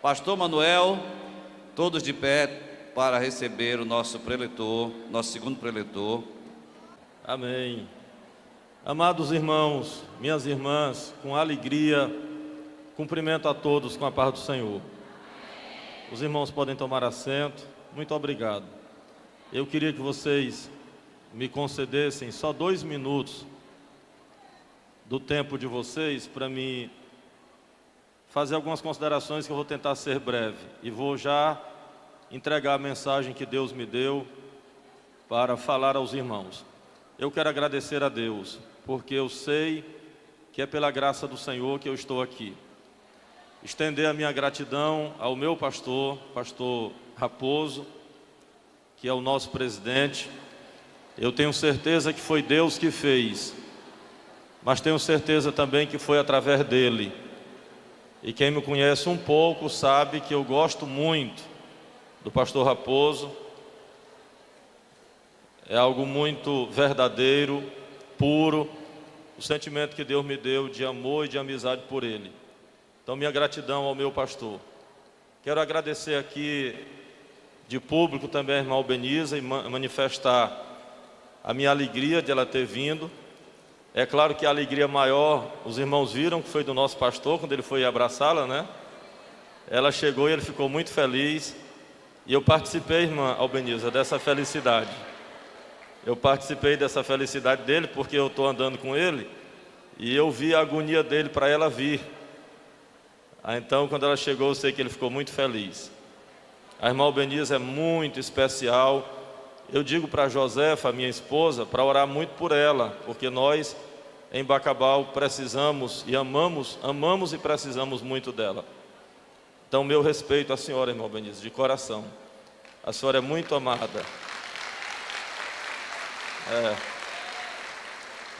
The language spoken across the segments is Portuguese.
Pastor Manuel, todos de pé para receber o nosso preletor, nosso segundo preletor. Amém. Amados irmãos, minhas irmãs, com alegria, cumprimento a todos com a paz do Senhor. Os irmãos podem tomar assento. Muito obrigado. Eu queria que vocês me concedessem só 2 minutos do tempo de vocês para me fazer algumas considerações que eu vou tentar ser breve. E vou já entregar a mensagem que Deus me deu para falar aos irmãos. Eu quero agradecer a Deus, porque eu sei que é pela graça do Senhor que eu estou aqui. Estender a minha gratidão ao meu pastor Raposo, que é o nosso presidente. Eu tenho certeza que foi Deus que fez, mas tenho certeza também que foi através dele. E quem me conhece um pouco sabe que eu gosto muito do pastor Raposo. É algo muito verdadeiro, puro, o sentimento que Deus me deu de amor e de amizade por ele. Então, minha gratidão ao meu pastor. Quero agradecer aqui de público também a irmã Albeniza e manifestar a minha alegria de ela ter vindo. É claro que a alegria maior, os irmãos viram que foi do nosso pastor, quando ele foi abraçá-la, né? Ela chegou e ele ficou muito feliz. E eu participei, irmã Albeniza, dessa felicidade. Eu participei dessa felicidade dele, porque eu estou andando com ele, e eu vi a agonia dele para ela vir. Então, quando ela chegou, eu sei que ele ficou muito feliz. A irmã Albeniza é muito especial. Eu digo para a Josefa, minha esposa, para orar muito por ela, porque nós, em Bacabal, precisamos e amamos e precisamos muito dela. Então, meu respeito à senhora, irmã Albeniza, de coração. A senhora é muito amada.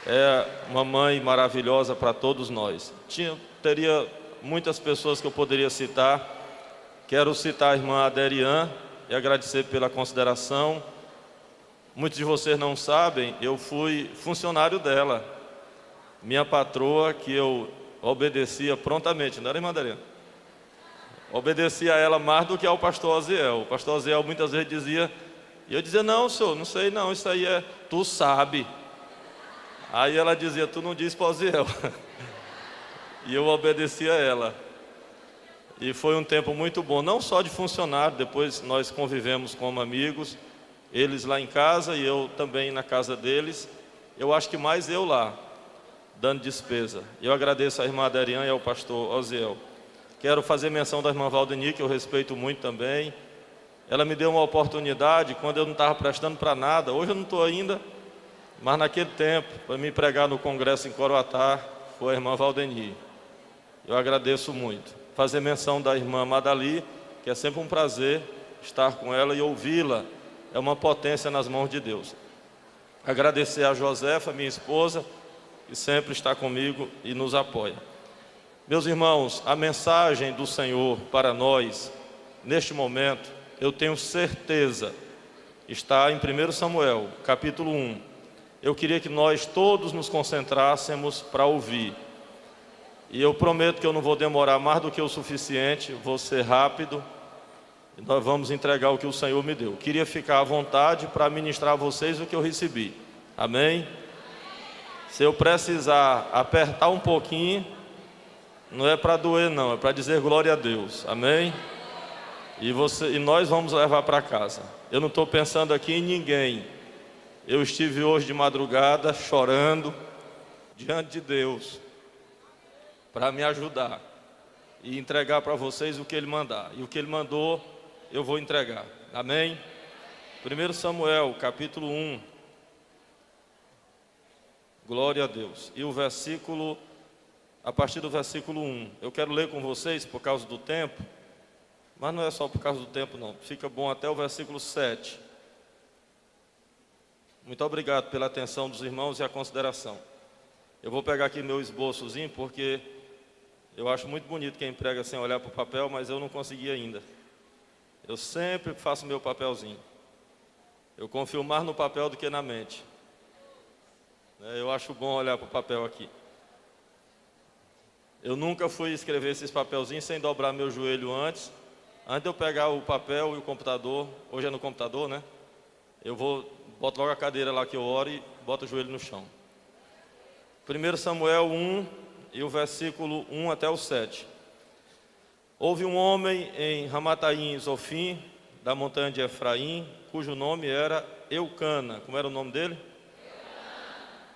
É uma mãe maravilhosa para todos nós. Teria muitas pessoas que eu poderia citar. Quero citar a irmã Aderian e agradecer pela consideração. Muitos de vocês não sabem, eu fui funcionário dela. Minha patroa, que eu obedecia prontamente, não era, irmã Aderian? Obedecia a ela mais do que ao pastor Oziel. O pastor Oziel muitas vezes dizia, e eu dizia, não, senhor, não sei não, isso aí é, tu sabe. Aí ela dizia, tu não diz para Oziel. E eu obedecia a ela. E foi um tempo muito bom, não só de funcionário, depois nós convivemos como amigos, eles lá em casa e eu também na casa deles. Eu acho que mais eu lá, dando despesa. Eu agradeço à irmã Aderian e ao pastor Oziel. Quero fazer menção da irmã Valdeni, que eu respeito muito também. Ela me deu uma oportunidade quando eu não estava prestando para nada. Hoje eu não estou ainda, mas naquele tempo, para me pregar no congresso em Coroatá, foi a irmã Valdeni. Eu agradeço muito. Fazer menção da irmã Madali, que é sempre um prazer estar com ela e ouvi-la. É uma potência nas mãos de Deus. Agradecer a Josefa, minha esposa, que sempre está comigo e nos apoia. Meus irmãos, a mensagem do Senhor para nós, neste momento, eu tenho certeza, está em 1 Samuel, capítulo 1. Eu queria que nós todos nos concentrássemos para ouvir. E eu prometo que eu não vou demorar mais do que o suficiente, vou ser rápido. E nós vamos entregar o que o Senhor me deu. Queria ficar à vontade para ministrar a vocês o que eu recebi. Amém? Se eu precisar apertar um pouquinho, não é para doer não, é para dizer glória a Deus. Amém? E nós vamos levar para casa. Eu não estou pensando aqui em ninguém. Eu estive hoje de madrugada chorando diante de Deus para me ajudar e entregar para vocês o que Ele mandar. E o que Ele mandou, eu vou entregar. Amém? 1 Samuel, capítulo 1. Glória a Deus. E o versículo, a partir do versículo 1. Eu quero ler com vocês por causa do tempo, mas não é só por causa do tempo não. Fica bom até o versículo 7. Muito obrigado pela atenção dos irmãos e a consideração. Eu vou pegar aqui meu esboçozinho, porque eu acho muito bonito quem prega sem olhar para o papel, mas eu não consegui ainda. Eu sempre faço meu papelzinho. Eu confio mais no papel do que na mente. Eu acho bom olhar para o papel aqui. Eu nunca fui escrever esses papelzinhos sem dobrar meu joelho antes. Antes de eu pegar o papel e o computador, hoje é no computador, né? Boto logo a cadeira lá que eu oro e boto o joelho no chão. 1 Samuel 1 e o versículo 1 até o 7. Houve um homem em Ramataim, Zofim, da montanha de Efraim, cujo nome era Eucana. Como era o nome dele?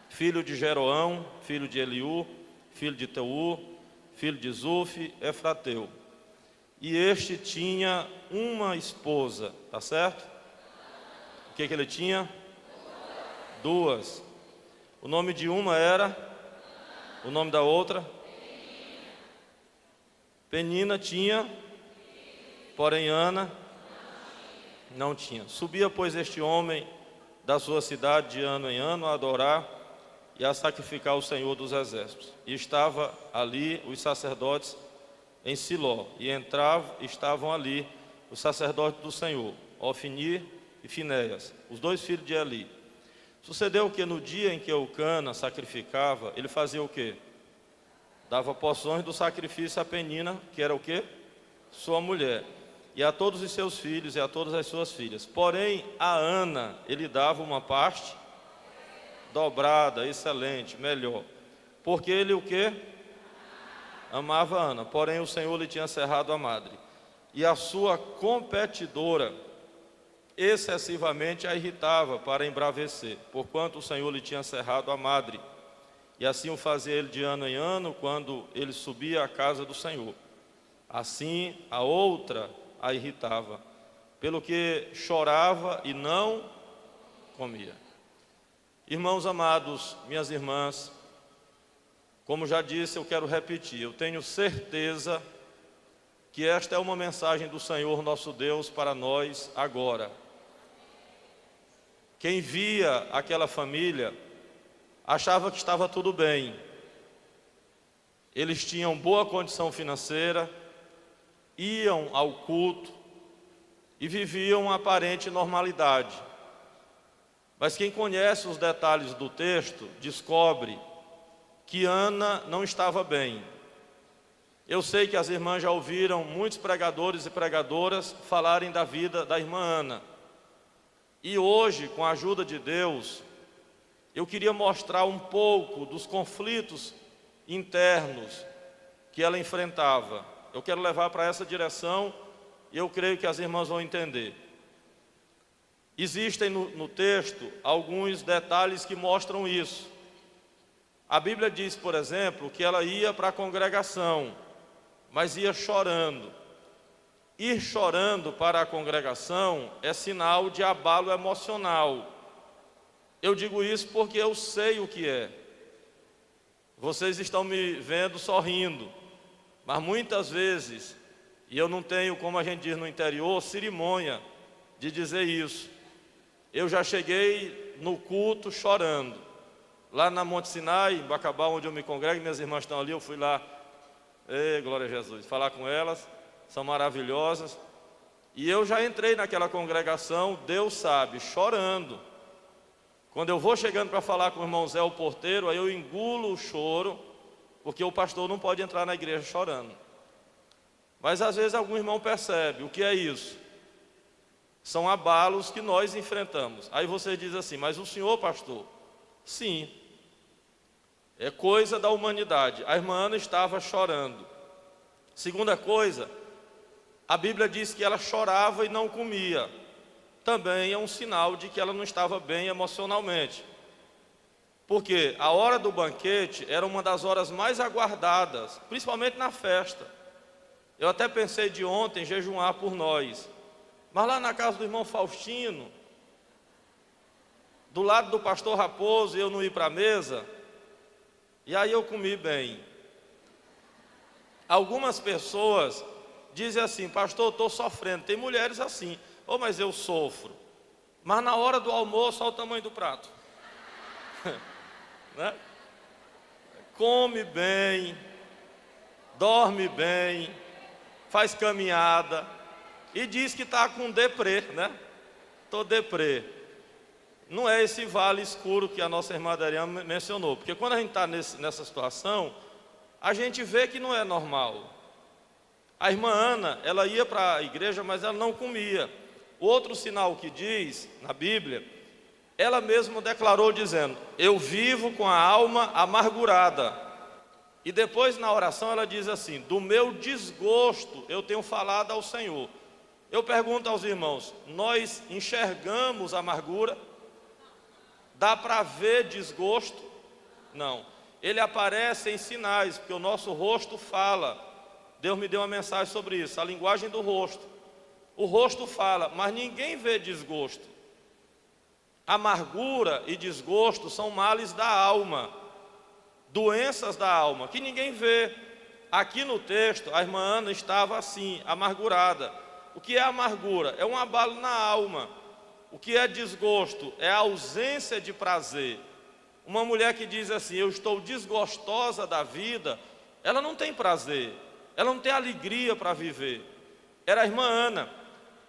Filho de Jeroão, filho de Eliú, filho de Teu, filho de Zuf, Efrateu. E este tinha uma esposa, tá certo? O que ele tinha? Duas. O nome de uma era? O nome da outra? Penina tinha, porém Ana não tinha. Subia, pois, este homem da sua cidade de ano em ano a adorar e a sacrificar o Senhor dos Exércitos. E estava ali os sacerdotes em Siló, e estavam ali os sacerdotes do Senhor, Ofni e Finéias, os dois filhos de Eli. Sucedeu que no dia em que Eucana sacrificava, ele fazia o quê? Dava porções do sacrifício a Penina, que era o quê? Sua mulher, e a todos os seus filhos e a todas as suas filhas. Porém, a Ana, ele dava uma parte dobrada, excelente, melhor. Porque ele o quê? Amava Ana. Porém, o Senhor lhe tinha cerrado a madre. E a sua competidora excessivamente a irritava para embravecer, porquanto o Senhor lhe tinha cerrado a madre. E assim o fazia ele de ano em ano, quando ele subia à casa do Senhor. Assim, a outra a irritava, pelo que chorava e não comia. Irmãos amados, minhas irmãs, como já disse, eu quero repetir, eu tenho certeza que esta é uma mensagem do Senhor nosso Deus para nós agora. Quem via aquela família achava que estava tudo bem. Eles tinham boa condição financeira, iam ao culto e viviam uma aparente normalidade. Mas quem conhece os detalhes do texto descobre que Ana não estava bem. Eu sei que as irmãs já ouviram muitos pregadores e pregadoras falarem da vida da irmã Ana. E hoje, com a ajuda de Deus, eu queria mostrar um pouco dos conflitos internos que ela enfrentava. Eu quero levar para essa direção e eu creio que as irmãs vão entender. Existem no texto alguns detalhes que mostram isso. A Bíblia diz, por exemplo, que ela ia para a congregação, mas ia chorando. Ir chorando para a congregação é sinal de abalo emocional. Eu digo isso porque eu sei o que é. Vocês estão me vendo sorrindo, mas muitas vezes, e eu não tenho, como a gente diz no interior, cerimônia de dizer isso. Eu já cheguei no culto chorando. Lá na Monte Sinai, em Bacabá, onde eu me congrego, minhas irmãs estão ali, eu fui lá, glória a Jesus, falar com elas, são maravilhosas. E eu já entrei naquela congregação, Deus sabe, chorando. Quando eu vou chegando para falar com o irmão Zé, o porteiro, aí eu engulo o choro, porque o pastor não pode entrar na igreja chorando. Mas às vezes algum irmão percebe, o que é isso? São abalos que nós enfrentamos. Aí você diz assim, mas o senhor, pastor? Sim, é coisa da humanidade. A irmã Ana estava chorando. Segunda coisa, a Bíblia diz que ela chorava e não comia. Também é um sinal de que ela não estava bem emocionalmente. Porque a hora do banquete era uma das horas mais aguardadas, principalmente na festa. Eu até pensei de ontem jejuar por nós. Mas lá na casa do irmão Faustino, do lado do pastor Raposo, eu não ir para a mesa, e aí eu comi bem. Algumas pessoas dizem assim, pastor, eu estou sofrendo. Tem mulheres assim, mas eu sofro. Mas na hora do almoço, olha o tamanho do prato. Né? Come bem, dorme bem, faz caminhada, e diz que está com deprê, né? Estou deprê. Não é esse vale escuro que a nossa irmã Adriana mencionou, porque quando a gente está nessa situação, a gente vê que não é normal. A irmã Ana, ela ia para a igreja, mas ela não comia. O outro sinal que diz na Bíblia, ela mesma declarou dizendo: eu vivo com a alma amargurada. E depois na oração ela diz assim: do meu desgosto eu tenho falado ao Senhor. Eu pergunto aos irmãos, nós enxergamos amargura? Dá para ver desgosto? Não. Ele aparece em sinais, porque o nosso rosto fala. Deus me deu uma mensagem sobre isso, a linguagem do rosto. O rosto fala, mas ninguém vê desgosto. Amargura e desgosto são males da alma, doenças da alma, que ninguém vê. Aqui no texto, a irmã Ana estava assim, amargurada. O que é amargura? É um abalo na alma. O que é desgosto? É a ausência de prazer. Uma mulher que diz assim, eu estou desgostosa da vida, ela não tem prazer, ela não tem alegria para viver. Era a irmã Ana.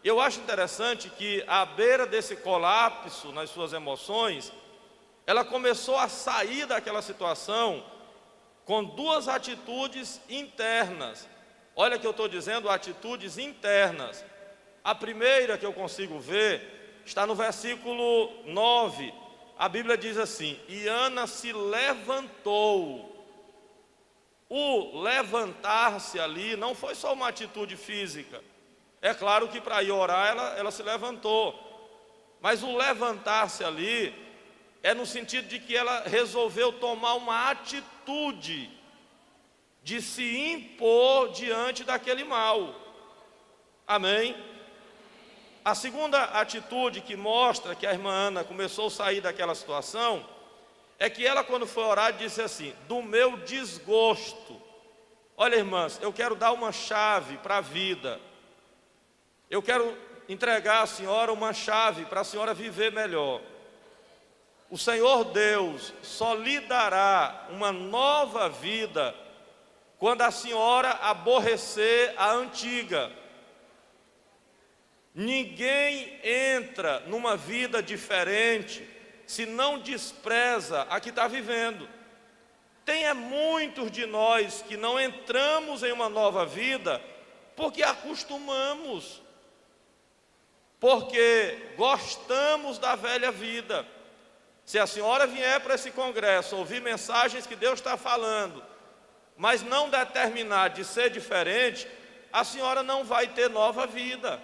Eu acho interessante que à beira desse colapso nas suas emoções, ela começou a sair daquela situação com duas atitudes internas. Olha que eu estou dizendo, atitudes internas. A primeira que eu consigo ver está no versículo 9. A Bíblia diz assim: e Ana se levantou. O levantar-se ali não foi só uma atitude física. É claro que para ir orar ela se levantou. Mas o levantar-se ali é no sentido de que ela resolveu tomar uma atitude de se impor diante daquele mal. Amém? A segunda atitude que mostra que a irmã Ana começou a sair daquela situação é que ela, quando foi orar, disse assim: do meu desgosto. Olha, irmãs, eu quero dar uma chave para a vida. Eu quero entregar à senhora uma chave para a senhora viver melhor. O Senhor Deus só lhe dará uma nova vida quando a senhora aborrecer a antiga. Ninguém entra numa vida diferente se não despreza a que está vivendo. Tem muitos de nós que não entramos em uma nova vida porque acostumamos, porque gostamos da velha vida. Se a senhora vier para esse congresso ouvir mensagens que Deus está falando, mas não determinar de ser diferente, a senhora não vai ter nova vida.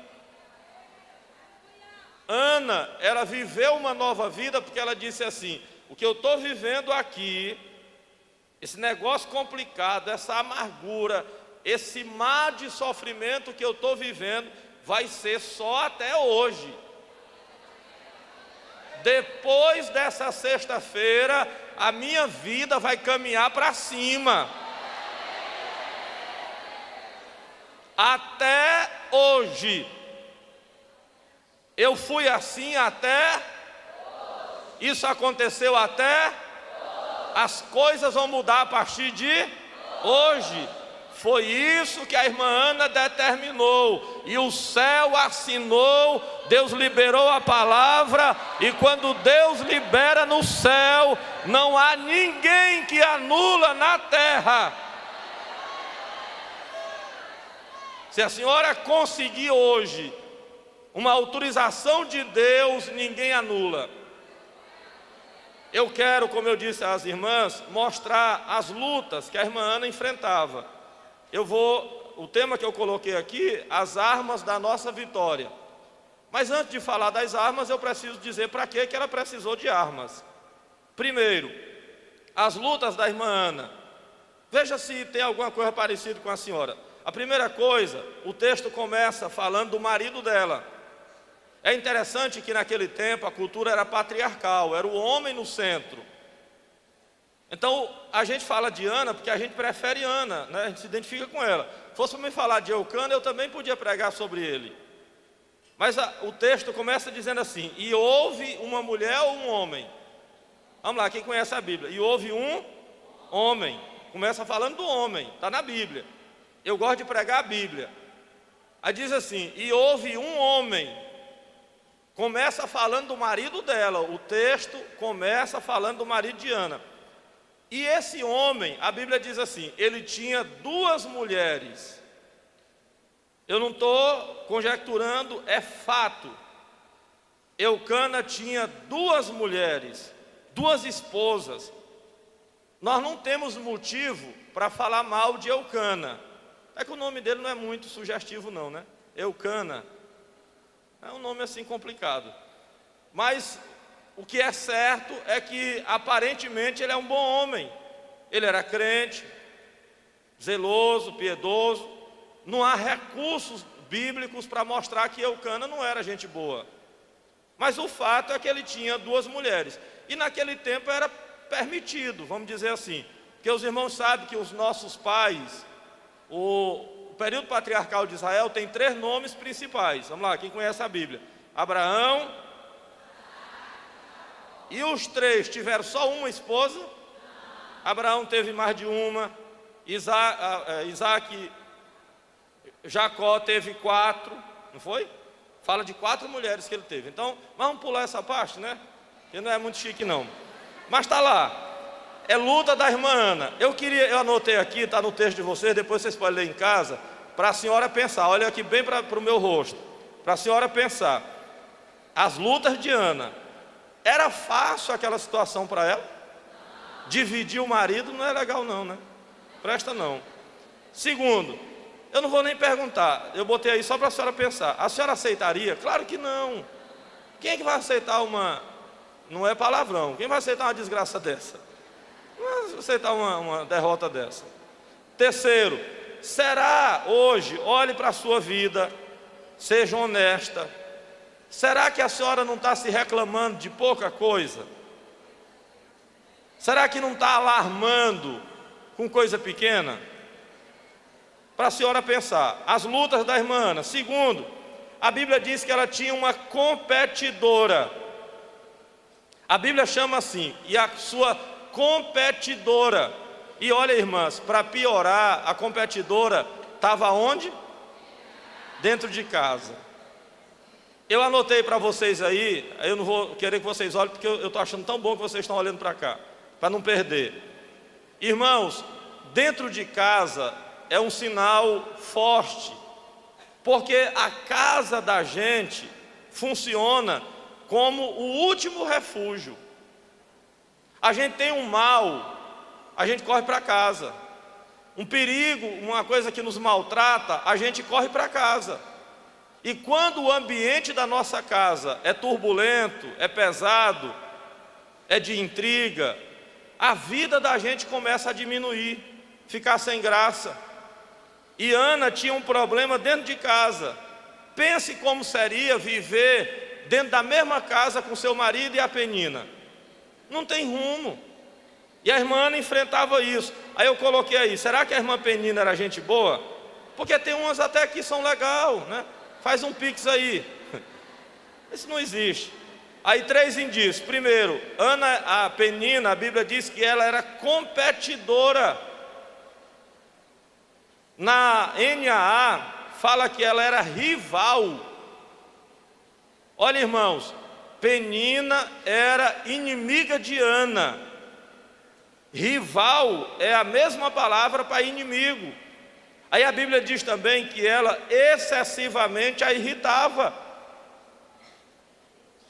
Ana, ela viveu uma nova vida porque ela disse assim: o que eu estou vivendo aqui, esse negócio complicado, essa amargura, esse mar de sofrimento que eu estou vivendo, vai ser só até hoje. Depois dessa sexta-feira, a minha vida vai caminhar para cima. Até hoje. Eu fui assim até, isso aconteceu até, as coisas vão mudar a partir de hoje. Foi isso que a irmã Ana determinou, e o céu assinou, Deus liberou a palavra, e quando Deus libera no céu, não há ninguém que anula na terra. Se a senhora conseguir hoje uma autorização de Deus, ninguém anula. Eu quero, como eu disse às irmãs, mostrar as lutas que a irmã Ana enfrentava. O tema que eu coloquei aqui, as armas da nossa vitória. Mas antes de falar das armas, eu preciso dizer para que ela precisou de armas. Primeiro, as lutas da irmã Ana. Veja se tem alguma coisa parecida com a senhora. A primeira coisa, o texto começa falando do marido dela. É interessante que naquele tempo a cultura era patriarcal, era o homem no centro. Então a gente fala de Ana porque a gente prefere Ana, né? A gente se identifica com ela. Se fosse para me falar de Eucana, eu também podia pregar sobre ele. Mas o texto começa dizendo assim: e houve uma mulher ou um homem? Vamos lá, quem conhece a Bíblia? E houve um homem. Começa falando do homem, está na Bíblia. Eu gosto de pregar a Bíblia. Aí diz assim: e houve um homem. Começa falando do marido dela. O texto começa falando do marido de Ana. E esse homem, a Bíblia diz assim, ele tinha 2 mulheres. Eu não estou conjecturando, é fato. Eucana tinha 2 mulheres, 2 esposas. Nós não temos motivo para falar mal de Eucana. É que o nome dele não é muito sugestivo não, né? Eucana. É um nome assim complicado. Mas o que é certo é que aparentemente ele é um bom homem. Ele era crente, zeloso, piedoso. Não há recursos bíblicos para mostrar que Eucana não era gente boa. Mas o fato é que ele tinha 2 mulheres. E naquele tempo era permitido, vamos dizer assim. Porque os irmãos sabem que os nossos pais, o período patriarcal de Israel tem 3 nomes principais. Vamos lá, quem conhece a Bíblia? Abraão. E os 3 tiveram só uma esposa? Abraão teve mais de uma. Isaac, Jacó teve 4, não foi? Fala de 4 mulheres que ele teve. Então, vamos pular essa parte, né? Que não é muito chique não. Mas está lá. É luta da irmã Ana. Eu anotei aqui, está no texto de vocês, depois vocês podem ler em casa, para a senhora pensar. Olha aqui bem para o meu rosto. Para a senhora pensar. As lutas de Ana. Era fácil aquela situação para ela? Dividir o marido não é legal não, né? Presta não. Segundo, eu não vou nem perguntar, eu botei aí só para a senhora pensar. A senhora aceitaria? Claro que não. Quem é que vai aceitar uma... Não é palavrão. Quem vai aceitar uma desgraça dessa? Não vai aceitar uma derrota dessa. Terceiro, será hoje, olhe para a sua vida, seja honesta. Será que a senhora não está se reclamando de pouca coisa? Será que não está alarmando com coisa pequena? Para a senhora pensar, as lutas da irmã Ana. Segundo, a Bíblia diz que ela tinha uma competidora. A Bíblia chama assim, e a sua competidora. E olha, irmãs, para piorar, a competidora estava onde? Dentro de casa. Eu anotei para vocês aí, eu não vou querer que vocês olhem, porque eu estou achando tão bom que vocês estão olhando para cá, para não perder. Irmãos, dentro de casa é um sinal forte, porque a casa da gente funciona como o último refúgio. A gente tem um mal, a gente corre para casa. Um perigo, uma coisa que nos maltrata, a gente corre para casa. E quando o ambiente da nossa casa é turbulento, é pesado, é de intriga, a vida da gente começa a diminuir, ficar sem graça. E Ana tinha um problema dentro de casa. Pense como seria viver dentro da mesma casa com seu marido e a Penina. Não tem rumo. E a irmã Ana enfrentava isso. Aí eu coloquei aí, será que a irmã Penina era gente boa? Porque tem umas até que são legal, né? Faz um pix aí. Isso não existe. Aí 3 indícios. Primeiro, Ana, a Penina, a Bíblia diz que ela era competidora. Na NAA fala que ela era rival. Olha, irmãos, Penina era inimiga de Ana. Rival é a mesma palavra para inimigo. Aí a Bíblia diz também que ela excessivamente a irritava.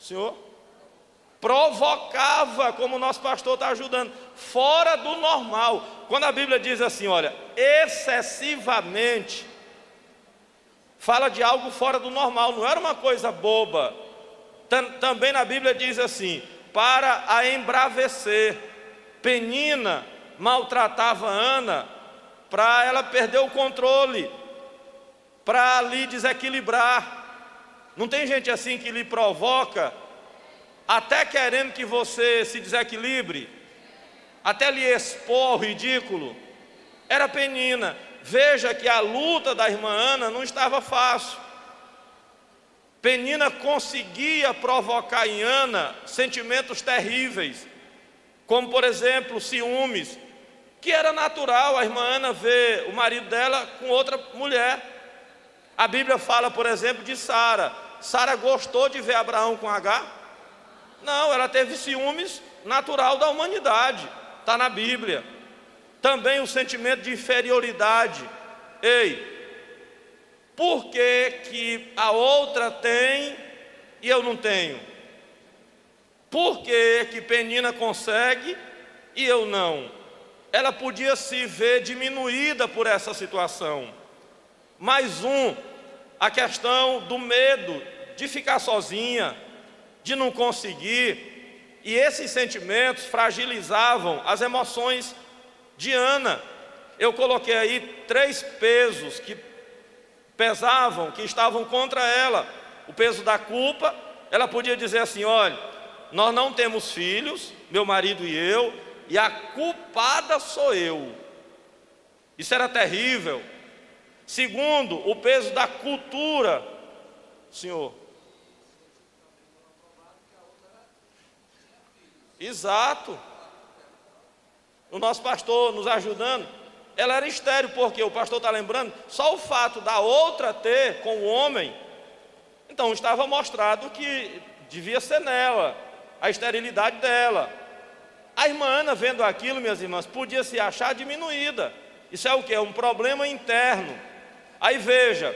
Senhor? Provocava, como o nosso pastor está ajudando, fora do normal. Quando a Bíblia diz assim, olha, excessivamente, fala de algo fora do normal, não era uma coisa boba. Também na Bíblia diz assim, para a embravecer. Penina maltratava Ana para ela perder o controle, para lhe desequilibrar. Não tem gente assim que lhe provoca, até querendo que você se desequilibre, até lhe expor ao ridículo? Era Penina. Veja que a luta da irmã Ana não estava fácil. Penina conseguia provocar em Ana sentimentos terríveis, como por exemplo ciúmes, que era natural a irmã Ana ver o marido dela com outra mulher. A Bíblia fala, por exemplo, de Sara. Sara gostou de ver Abraão com Agar? Não, ela teve ciúmes natural da humanidade. está na Bíblia. Também o sentimento de inferioridade. Ei, por que a outra tem e eu não tenho? Por que Penina consegue e eu não? Ela podia se ver diminuída por essa situação. Mais a questão do medo de ficar sozinha, de não conseguir, e esses sentimentos fragilizavam as emoções de Ana. Eu coloquei aí 3 pesos que pesavam, que estavam contra ela. O peso da culpa. Ela podia dizer assim: olha, nós não temos filhos, meu marido e eu, e a culpada sou eu. Isso era terrível. Segundo, o peso da cultura. Senhor, exato. O nosso pastor nos ajudando, ela era estéril, porque o pastor está lembrando, só o fato da outra ter com o homem, então estava mostrado que devia ser nela, a esterilidade dela. A irmã Ana, vendo aquilo, minhas irmãs, podia se achar diminuída. Isso é o que? É um problema interno. Aí veja,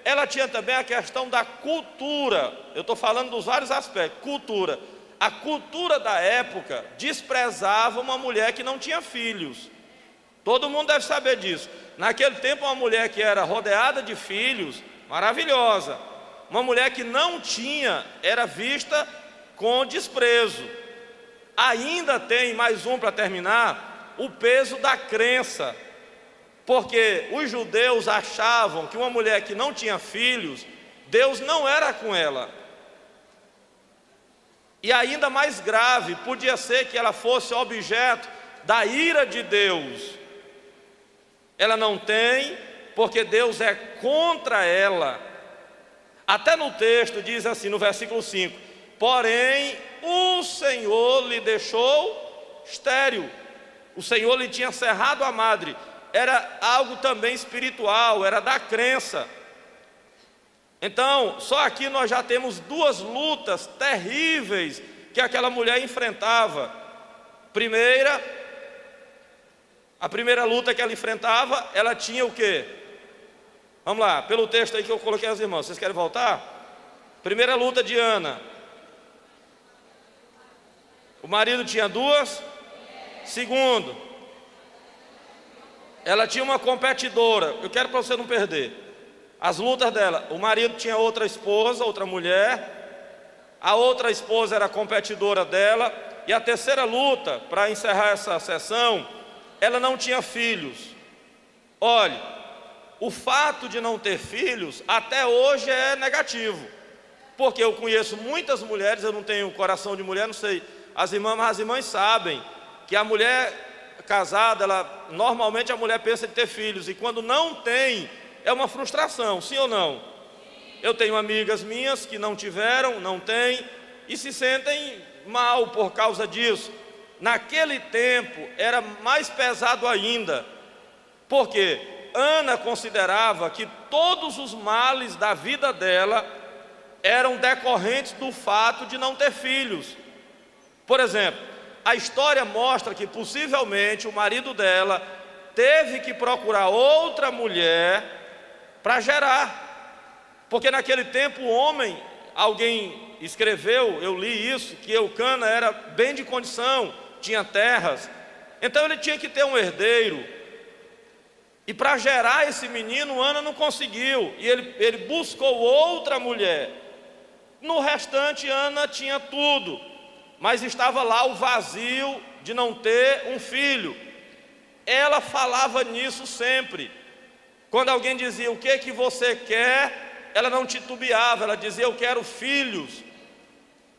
ela tinha também a questão da cultura. Eu estou falando dos vários aspectos. Cultura. A cultura da época desprezava uma mulher que não tinha filhos. Todo mundo deve saber disso. Naquele tempo, uma mulher que era rodeada de filhos, maravilhosa. Uma mulher que não tinha, era vista com desprezo. Ainda tem mais para terminar, o peso da crença. Porque os judeus achavam que uma mulher que não tinha filhos, Deus não era com ela. E ainda mais grave, podia ser que ela fosse objeto da ira de Deus. Ela não tem, porque Deus é contra ela. Até no texto diz assim, no versículo 5: porém, o Senhor lhe deixou estéril. O Senhor lhe tinha cerrado a madre. Era algo também espiritual, era da crença. Então, só aqui nós já temos 2 lutas terríveis que aquela mulher enfrentava. A primeira luta que ela enfrentava, ela tinha o quê? Vamos lá, pelo texto aí que eu coloquei aos irmãos, vocês querem voltar? Primeira luta de Ana. O marido tinha 2. Segundo, ela tinha uma competidora. Eu quero para você não perder as lutas dela. O marido tinha outra esposa, outra mulher. A outra esposa era competidora dela. E a terceira luta, para encerrar essa sessão, ela não tinha filhos. Olhe, o fato de não ter filhos até hoje é negativo. Porque eu conheço muitas mulheres, eu não tenho coração de mulher, não sei, as irmãs sabem que a mulher casada, normalmente a mulher pensa em ter filhos, e quando não tem, é uma frustração, sim ou não? Eu tenho amigas minhas que não tiveram, não têm, e se sentem mal por causa disso. Naquele tempo era mais pesado ainda, porque Ana considerava que todos os males da vida dela eram decorrentes do fato de não ter filhos. Por exemplo, a história mostra que possivelmente o marido dela teve que procurar outra mulher para gerar, porque naquele tempo o homem, alguém escreveu, eu li isso, que Eucana era bem de condição, tinha terras, então ele tinha que ter um herdeiro, e para gerar esse menino, Ana não conseguiu, e ele buscou outra mulher. No restante, Ana tinha tudo, mas estava lá o vazio de não ter um filho. Ela falava nisso sempre. Quando alguém dizia, o que você quer? Ela não titubeava, ela dizia, eu quero filhos.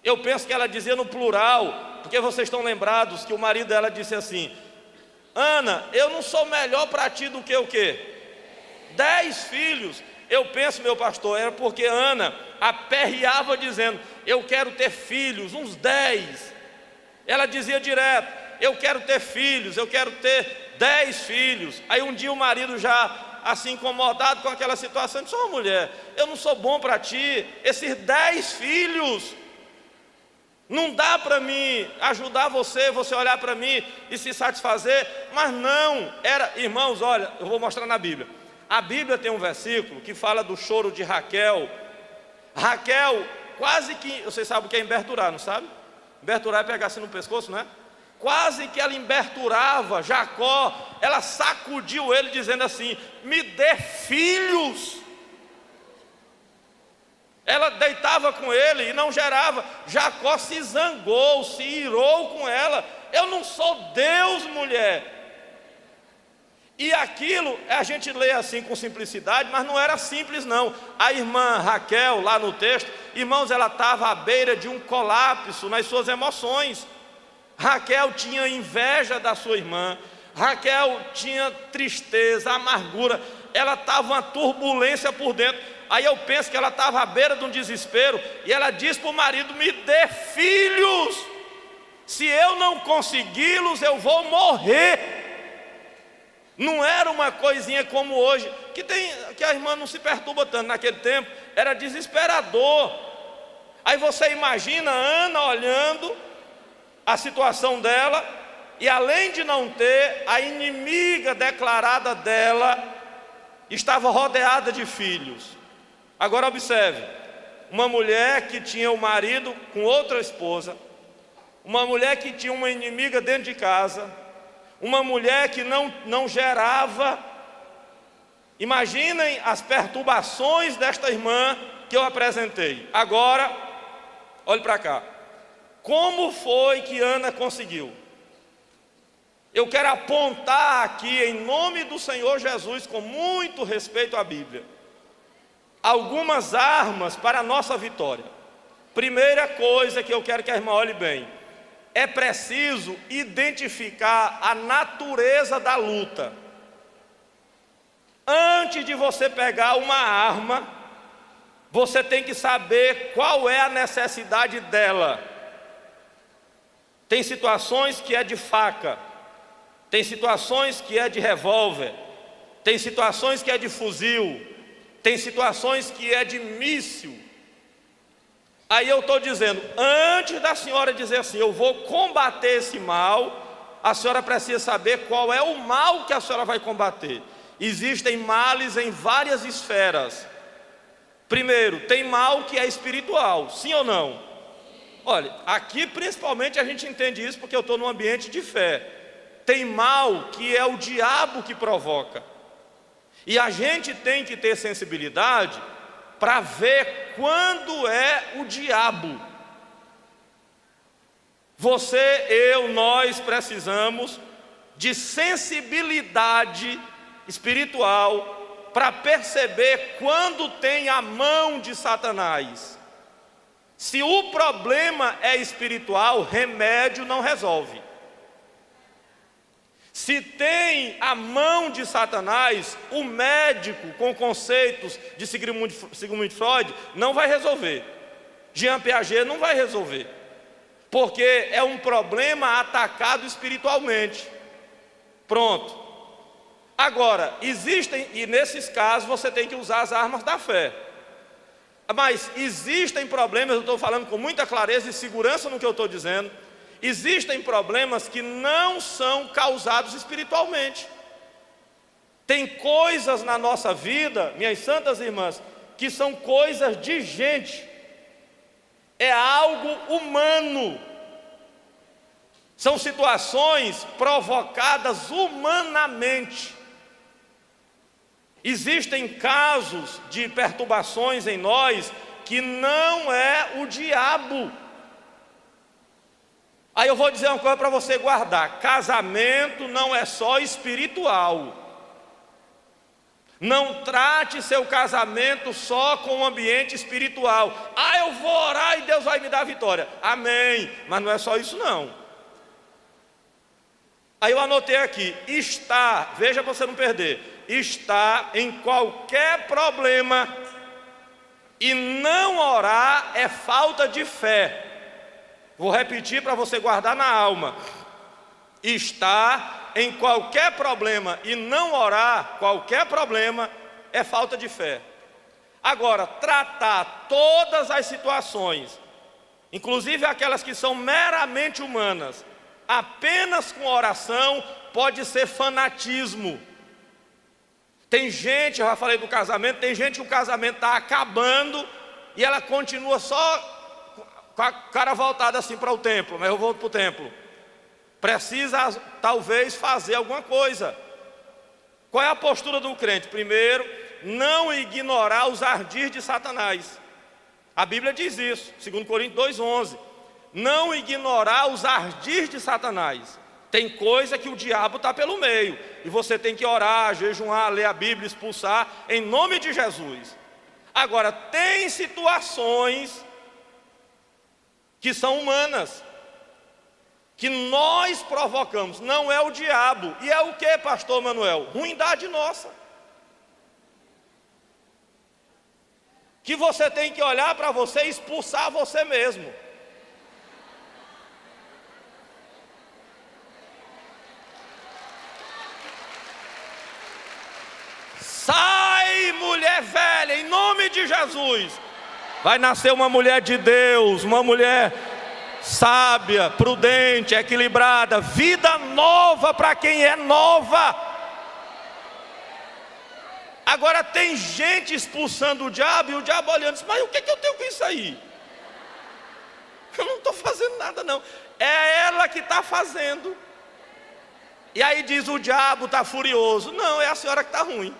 Eu penso que ela dizia no plural, porque vocês estão lembrados que o marido dela disse assim, Ana, eu não sou melhor para ti do que o quê? 10 filhos. Eu penso, meu pastor, era porque Ana aperreava dizendo, eu quero ter filhos, uns 10. Ela dizia direto, eu quero ter filhos, eu quero ter 10 filhos. Aí um dia o marido já assim incomodado com aquela situação, disse, mulher, eu não sou bom para ti, esses 10 filhos. Não dá para mim ajudar você olhar para mim e se satisfazer, mas não, irmãos, olha, eu vou mostrar na Bíblia. A Bíblia tem um versículo que fala do choro de Raquel. Raquel, quase que, vocês sabem o que é emberturar, não sabe? Emberturar é pegar assim no pescoço, não é? Quase que ela emberturava Jacó, ela sacudiu ele dizendo assim: me dê filhos. Ela deitava com ele e não gerava. Jacó se zangou, se irou com ela. Eu não sou Deus, mulher. E aquilo, a gente lê assim com simplicidade, mas não era simples não. A irmã Raquel, lá no texto, irmãos, ela estava à beira de um colapso nas suas emoções. Raquel tinha inveja da sua irmã. Raquel tinha tristeza, amargura. Ela estava uma turbulência por dentro. Aí eu penso que ela estava à beira de um desespero. E ela disse para o marido: me dê filhos. Se eu não consegui-los, eu vou morrer. Não era uma coisinha como hoje, que a irmã não se perturba tanto. Naquele tempo era desesperador. Aí você imagina Ana olhando a situação dela, e além de não ter, a inimiga declarada dela estava rodeada de filhos. Agora observe, uma mulher que tinha o marido com outra esposa, uma mulher que tinha uma inimiga dentro de casa, uma mulher que não gerava. Imaginem as perturbações desta irmã que eu apresentei. Agora, olhe para cá. Como foi que Ana conseguiu? Eu quero apontar aqui, em nome do Senhor Jesus, com muito respeito à Bíblia, algumas armas para a nossa vitória. Primeira coisa que eu quero que a irmã olhe bem: é preciso identificar a natureza da luta. Antes de você pegar uma arma, você tem que saber qual é a necessidade dela. Tem situações que é de faca, tem situações que é de revólver, tem situações que é de fuzil, tem situações que é de míssil. Aí eu estou dizendo, antes da senhora dizer assim, eu vou combater esse mal, a senhora precisa saber qual é o mal que a senhora vai combater. Existem males em várias esferas. Primeiro, tem mal que é espiritual, sim ou não? Olha, aqui principalmente a gente entende isso porque eu estou num ambiente de fé. Tem mal que é o diabo que provoca. E a gente tem que ter sensibilidade para ver quando é o diabo. Você, eu, nós precisamos de sensibilidade espiritual para perceber quando tem a mão de Satanás. Se o problema é espiritual, remédio não resolve. Se tem a mão de Satanás, o médico com conceitos de Sigmund Freud não vai resolver. Jean Piaget não vai resolver. Porque é um problema atacado espiritualmente. Pronto. Agora, existem, e nesses casos você tem que usar as armas da fé. Mas existem problemas, eu estou falando com muita clareza e segurança no que eu estou dizendo. Existem problemas que não são causados espiritualmente. Tem coisas na nossa vida, minhas santas irmãs, que são coisas de gente. É algo humano. São situações provocadas humanamente. Existem casos de perturbações em nós que não é o diabo. Aí eu vou dizer uma coisa para você guardar: casamento não é só espiritual. Não trate seu casamento só com o ambiente espiritual. Eu vou orar e Deus vai me dar a vitória. Amém. Mas não é só isso não. Aí eu anotei aqui: está, veja para você não perder, está em qualquer problema e não orar é falta de fé. Vou repetir para você guardar na alma: está em qualquer problema e não orar, qualquer problema, é falta de fé. Agora, tratar todas as situações inclusive aquelas que são meramente humanas, apenas com oração, pode ser fanatismo. Tem gente, eu já falei do casamento, tem gente que o casamento está acabando e ela continua só com a cara voltada assim para o templo, mas eu volto para o templo. Precisa talvez fazer alguma coisa. Qual é a postura do crente? Primeiro, não ignorar os ardis de Satanás. A Bíblia diz isso, 2 Coríntios 2,11. Não ignorar os ardis de Satanás. Tem coisa que o diabo está pelo meio, e você tem que orar, jejuar, ler a Bíblia, expulsar, em nome de Jesus. Agora, tem situações que são humanas, que nós provocamos, não é o diabo. E é o que, pastor Manuel? Ruindade nossa. Que você tem que olhar para você e expulsar você mesmo. Sai, mulher velha, em nome de Jesus. Vai nascer uma mulher de Deus, uma mulher sábia, prudente, equilibrada, vida nova para quem é nova. Agora tem gente expulsando o diabo e o diabo olhando, mas o que eu tenho com isso aí? Eu não estou fazendo nada não, é ela que está fazendo. E aí diz, o diabo está furioso. Não, é a senhora que está ruim.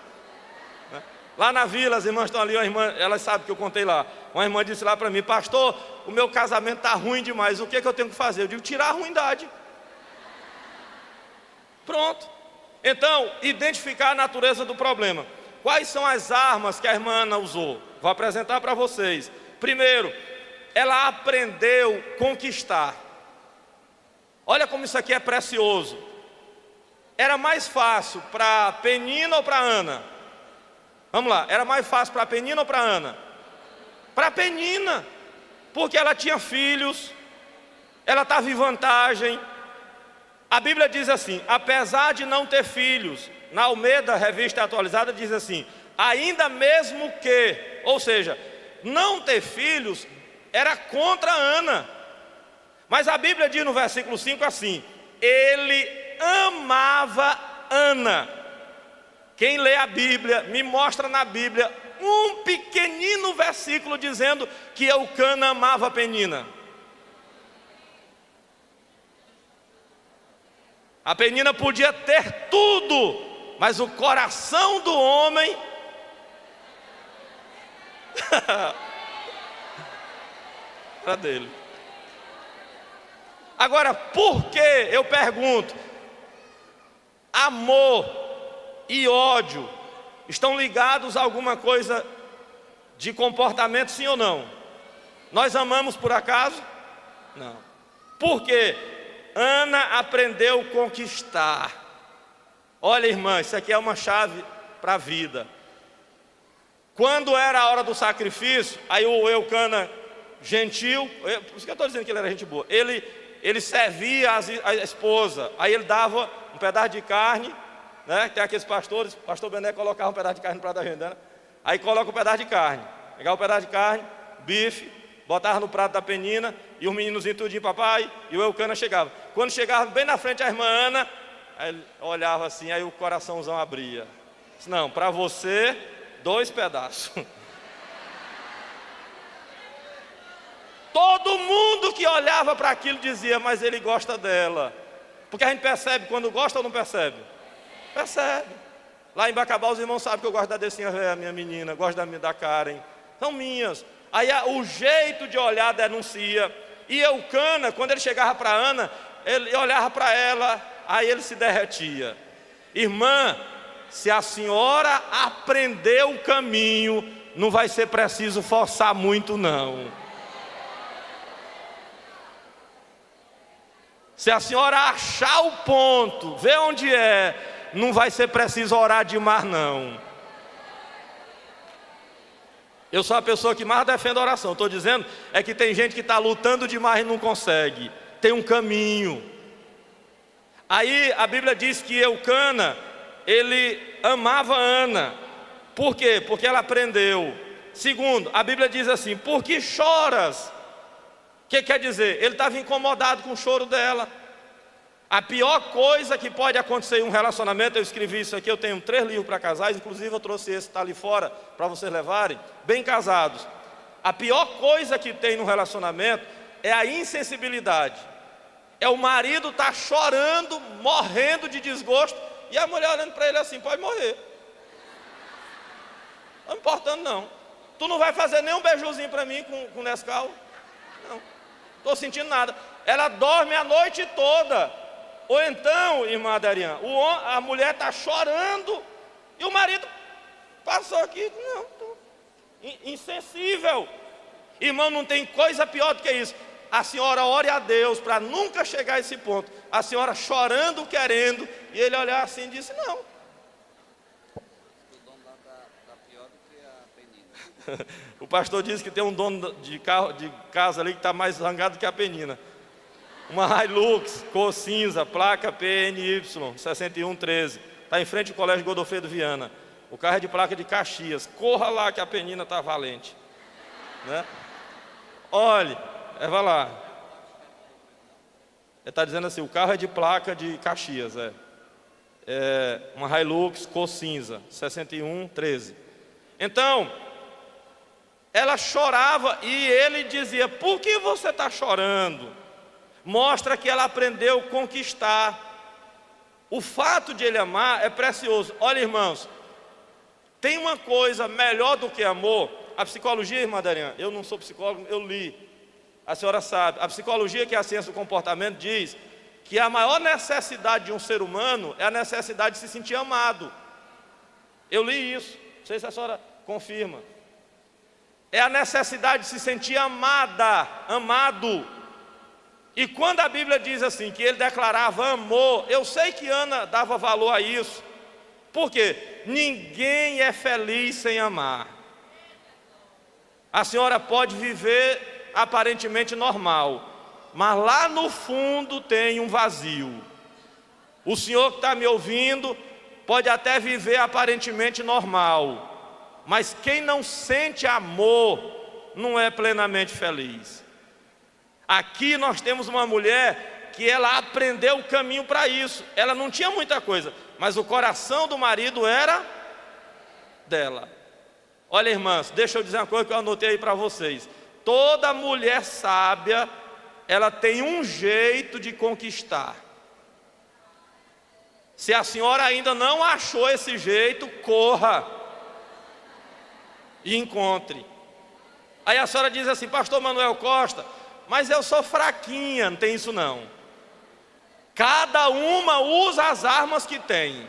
Lá na vila, as irmãs estão ali, uma irmã, elas sabem que eu contei lá. Uma irmã disse lá para mim, pastor, o meu casamento está ruim demais, o que eu tenho que fazer? Eu digo, tirar a ruindade. Pronto. Então, identificar a natureza do problema. Quais são as armas que a irmã Ana usou? Vou apresentar para vocês. Primeiro, ela aprendeu a conquistar. Olha como isso aqui é precioso. Era mais fácil para Penina ou para Ana? Vamos lá, era mais fácil para Penina ou para Ana? Para Penina, porque ela tinha filhos, ela estava em vantagem. A Bíblia diz assim, apesar de não ter filhos, na Almeida, revista atualizada, diz assim, ainda mesmo que, ou seja, não ter filhos era contra Ana. Mas a Bíblia diz no versículo 5 assim, ele amava Ana. Quem lê a Bíblia, me mostra na Bíblia um pequenino versículo dizendo que Eucana amava Penina. A Penina podia ter tudo, mas o coração do homem era dele. Agora, por que, eu pergunto, amor e ódio estão ligados a alguma coisa de comportamento, sim ou não? Nós amamos por acaso? Não. Por quê? Ana aprendeu a conquistar. Olha, irmã, isso aqui é uma chave para a vida. Quando era a hora do sacrifício, aí o Eucana, gentil, por isso que eu estou dizendo que ele era gente boa, ele servia a esposa, aí ele dava um pedaço de carne, né? Tem aqueles pastores, o pastor Bené colocava um pedaço de carne no prato da gente, né? Aí coloca um pedaço de carne, pegava um pedaço de carne, bife, botava no prato da Penina, e os meninozinhos tudinho, papai, e o Eucana chegava. Quando chegava bem na frente a irmã Ana, aí ele olhava assim, aí o coraçãozão abria. Disse, não, para você, 2 pedaços. Todo mundo que olhava para aquilo dizia, mas ele gosta dela. Porque a gente percebe quando gosta ou não percebe? Percebe. Lá em Bacabal os irmãos sabem que eu gosto da Decinha, a minha menina, gosto da Karen. São minhas. Aí o jeito de olhar denuncia. E Eucana, quando ele chegava para Ana, ele olhava para ela, aí ele se derretia. Irmã, se a senhora aprender o caminho, não vai ser preciso forçar muito não. Se a senhora achar o ponto, ver onde é, não vai ser preciso orar demais não. Eu sou a pessoa que mais defende a oração. Estou dizendo é que tem gente que está lutando demais e não consegue. Tem um caminho. Aí a Bíblia diz que Eucana, ele amava Ana. Por quê? Porque ela aprendeu. Segundo, a Bíblia diz assim, por que choras? O que quer dizer? Ele estava incomodado com o choro dela. A pior coisa que pode acontecer em um relacionamento, eu escrevi isso aqui, eu tenho 3 livros para casais, inclusive eu trouxe esse, está ali fora, para vocês levarem, bem casados. A pior coisa que tem no relacionamento é a insensibilidade. É o marido estar chorando, morrendo de desgosto, e a mulher olhando para ele assim, pode morrer. Não importando não. Tu não vai fazer nem um beijuzinho para mim com Nescau? Não, estou sentindo nada. Ela dorme a noite toda. Ou então, irmã Adriana, a mulher está chorando e o marido passou aqui, não, insensível. Irmão, não tem coisa pior do que isso. A senhora ore a Deus para nunca chegar a esse ponto. A senhora chorando, querendo, e ele olhar assim e disse, não. O dono lá tá pior do que a Penina. O pastor disse que tem um dono de casa ali que está mais zangado que a Penina. Uma Hilux, cor cinza, placa PNY 6113. Está em frente ao Colégio Godofredo Viana. O carro é de placa de Caxias. Corra lá que a Penina está valente, né? Olhe, vai lá. Ele está dizendo assim, o carro é de placa de Caxias, é uma Hilux cor cinza, 6113. Então, ela chorava e ele dizia, por que você está chorando? Mostra que ela aprendeu a conquistar. O fato de ele amar é precioso. Olha, irmãos, tem uma coisa melhor do que amor. A psicologia, irmã Dariana, eu não sou psicólogo, eu li. A senhora sabe. A psicologia, que é a ciência do comportamento, diz que a maior necessidade de um ser humano é a necessidade de se sentir amado. Eu li isso, não sei se a senhora confirma. É a necessidade de se sentir amada, amado. E quando a Bíblia diz assim, que ele declarava amor, eu sei que Ana dava valor a isso. Por quê? Ninguém é feliz sem amar. A senhora pode viver aparentemente normal, mas lá no fundo tem um vazio. O senhor que está me ouvindo pode até viver aparentemente normal, mas quem não sente amor não é plenamente feliz. Aqui nós temos uma mulher que ela aprendeu o caminho para isso. Ela não tinha muita coisa, mas o coração do marido era dela. Olha, irmãs, deixa eu dizer uma coisa que eu anotei aí para vocês. Toda mulher sábia, ela tem um jeito de conquistar. Se a senhora ainda não achou esse jeito, corra e encontre. Aí a senhora diz assim, pastor Manuel Costa, mas eu sou fraquinha, não tem isso não. Cada uma usa as armas que tem.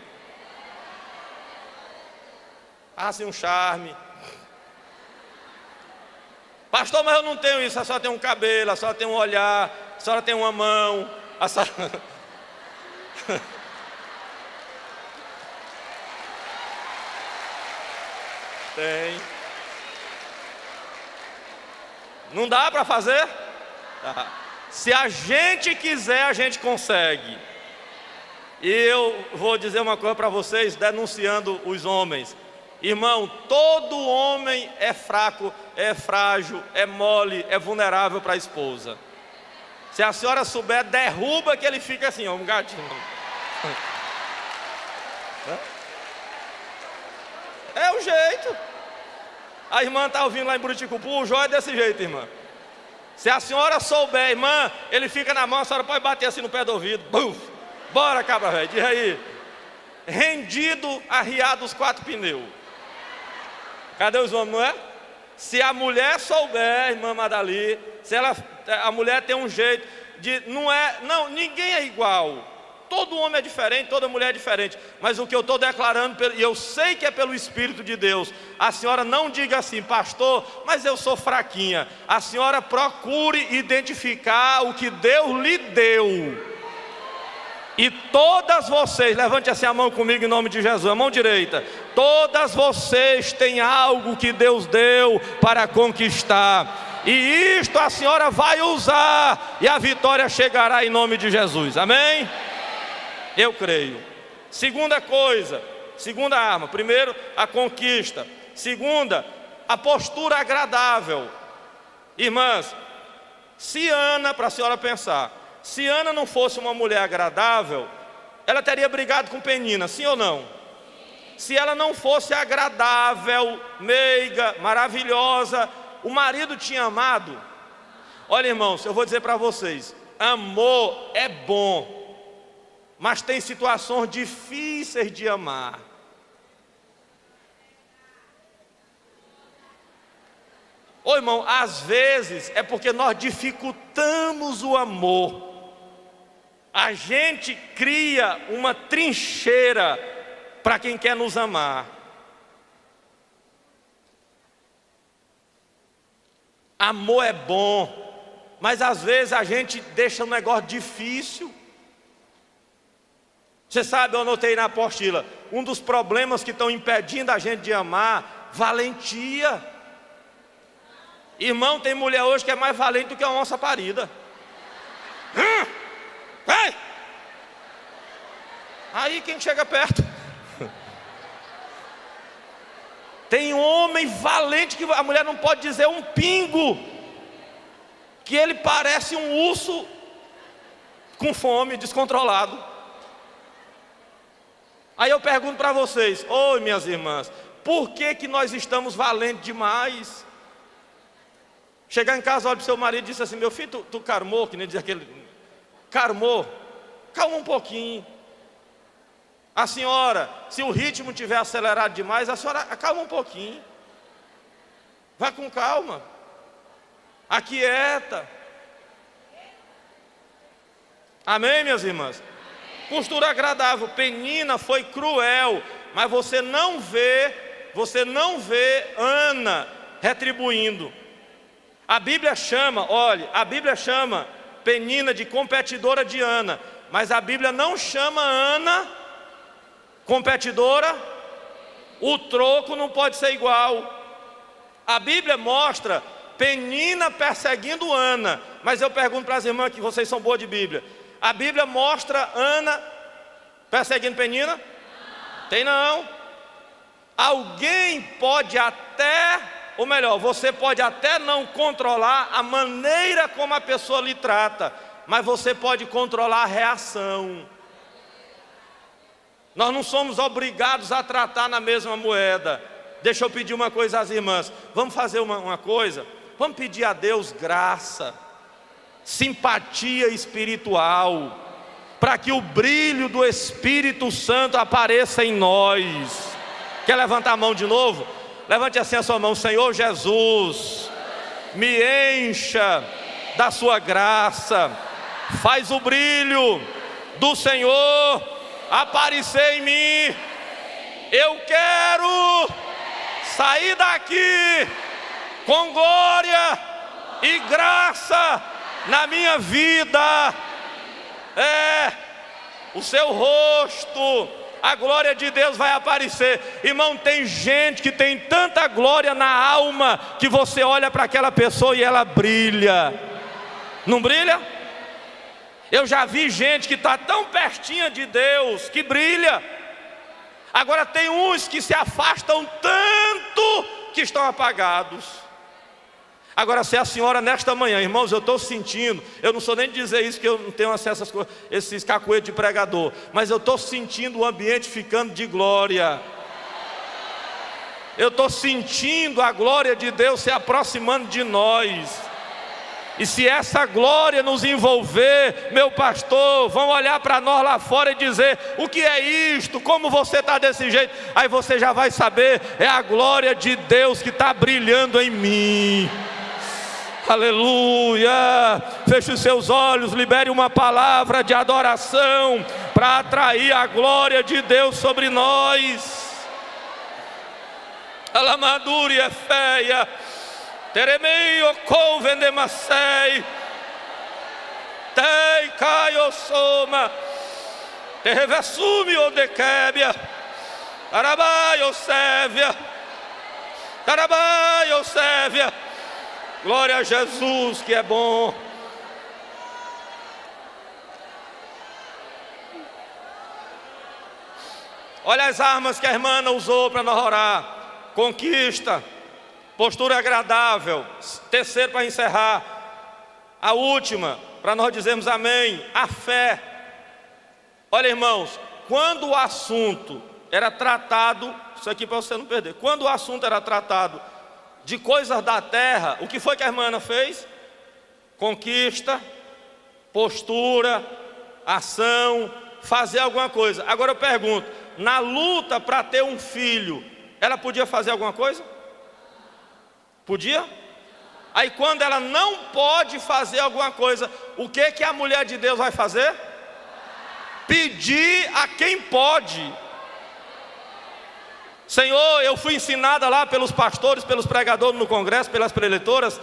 Assim um charme. Pastor, mas eu não tenho isso, a senhora tem um cabelo, a senhora tem um olhar, a senhora tem uma mão, a senhora... Tem. Não dá para fazer? Se a gente quiser, a gente consegue. E eu vou dizer uma coisa para vocês, denunciando os homens. Irmão, todo homem é fraco, é frágil, é mole, é vulnerável para a esposa. Se a senhora souber, derruba que ele fica assim, ó, um gatinho. É o jeito. A irmã está ouvindo lá em Buriticupu, o Jó é desse jeito, irmã. Se a senhora souber, irmã, ele fica na mão, a senhora pode bater assim no pé do ouvido. Buf! Bora, cabra velho, diz aí. Rendido, arriado os 4 pneus. Cadê os homens, não é? Se a mulher souber, irmã Madali, a mulher tem um jeito de, não, ninguém é igual. Todo homem é diferente, toda mulher é diferente. Mas o que eu estou declarando, e eu sei que é pelo Espírito de Deus, a senhora não diga assim, pastor, mas eu sou fraquinha. A senhora procure identificar o que Deus lhe deu. E todas vocês, levante assim a mão comigo em nome de Jesus, a mão direita. Todas vocês têm algo que Deus deu para conquistar. E isto a senhora vai usar, e a vitória chegará em nome de Jesus, amém? Eu creio. Segunda coisa, segunda arma. Primeiro, a conquista. Segunda, a postura agradável. Irmãs, Se Ana, para a senhora pensar, se Ana não fosse uma mulher agradável, ela teria brigado com Penina, sim ou não? Se ela não fosse agradável, meiga, maravilhosa, o marido tinha amado? Olha, irmãos, eu vou dizer para vocês, amor é bom, mas tem situações difíceis de amar. Ô irmão, às vezes é porque nós dificultamos o amor. A gente cria uma trincheira para quem quer nos amar. Amor é bom, mas às vezes a gente deixa um negócio difícil. Você sabe, eu anotei na apostila, um dos problemas que estão impedindo a gente de amar, valentia. Irmão, tem mulher hoje que é mais valente do que uma onça parida. Vai! Aí quem chega perto? Tem homem valente que a mulher não pode dizer um pingo, que ele parece um urso com fome, descontrolado. Aí eu pergunto para vocês, oi minhas irmãs, por que nós estamos valentes demais? Chegar em casa, olha para o seu marido e diz assim, meu filho, tu carmou, que nem diz aquele, carmou, calma um pouquinho. A senhora, se o ritmo estiver acelerado demais, a senhora calma um pouquinho. Vai com calma. Aquieta. Amém, minhas irmãs? Postura agradável. Penina foi cruel, mas você não vê Ana retribuindo. A Bíblia chama Penina de competidora de Ana, mas a Bíblia não chama Ana competidora. O troco não pode ser igual. A Bíblia mostra Penina perseguindo Ana, mas eu pergunto para as irmãs que vocês são boas de Bíblia, a Bíblia mostra Ana perseguindo Penina? Tem não. Alguém pode até, ou melhor, você pode até não controlar a maneira como a pessoa lhe trata, mas você pode controlar a reação. Nós não somos obrigados a tratar na mesma moeda. Deixa eu pedir uma coisa às irmãs. Vamos fazer uma coisa? Vamos pedir a Deus graça, simpatia espiritual, para que o brilho do Espírito Santo apareça em nós. Quer levantar a mão de novo? Levante assim a sua mão. Senhor Jesus, me encha da sua graça, faz o brilho do Senhor aparecer em mim. Eu quero sair daqui com glória e graça na minha vida. O seu rosto, a glória de Deus vai aparecer. Irmão, tem gente que tem tanta glória na alma que você olha para aquela pessoa e ela brilha. Não brilha? Eu já vi gente que está tão pertinha de Deus que brilha. Agora tem uns que se afastam tanto que estão apagados. Agora, se a senhora nesta manhã, irmãos, eu estou sentindo, eu não sou nem de dizer isso que eu não tenho acesso a essas coisas, esses cacuetes de pregador, mas eu estou sentindo o ambiente ficando de glória. Eu estou sentindo a glória de Deus se aproximando de nós. E se essa glória nos envolver, meu pastor, vão olhar para nós lá fora e dizer, o que é isto? Como você está desse jeito? Aí você já vai saber, é a glória de Deus que está brilhando em mim. Aleluia. Feche os seus olhos, libere uma palavra de adoração para atrair a glória de Deus sobre nós. Alamaduri é feia. Teremeio couvendemasei. Tei caio soma. Terevessume o dequébia. Tarabaio sévia. Tarabaio sévia. Glória a Jesus que é bom. Olha as armas que a irmã usou para nós orar. Conquista, postura agradável. Terceiro, para encerrar, A última, para nós dizermos amém, a fé. Olha, irmãos, quando o assunto era tratado, isso aqui para você não perder, quando o assunto era tratado de coisas da terra, o que foi que a irmã Ana fez? Conquista, postura, ação, fazer alguma coisa. Agora eu pergunto, na luta para ter um filho, ela podia fazer alguma coisa? Podia? Aí quando ela não pode fazer alguma coisa, o que que a mulher de Deus vai fazer? Pedir a quem pode. Senhor, eu fui ensinada lá pelos pastores, pelos pregadores no congresso, pelas preletoras,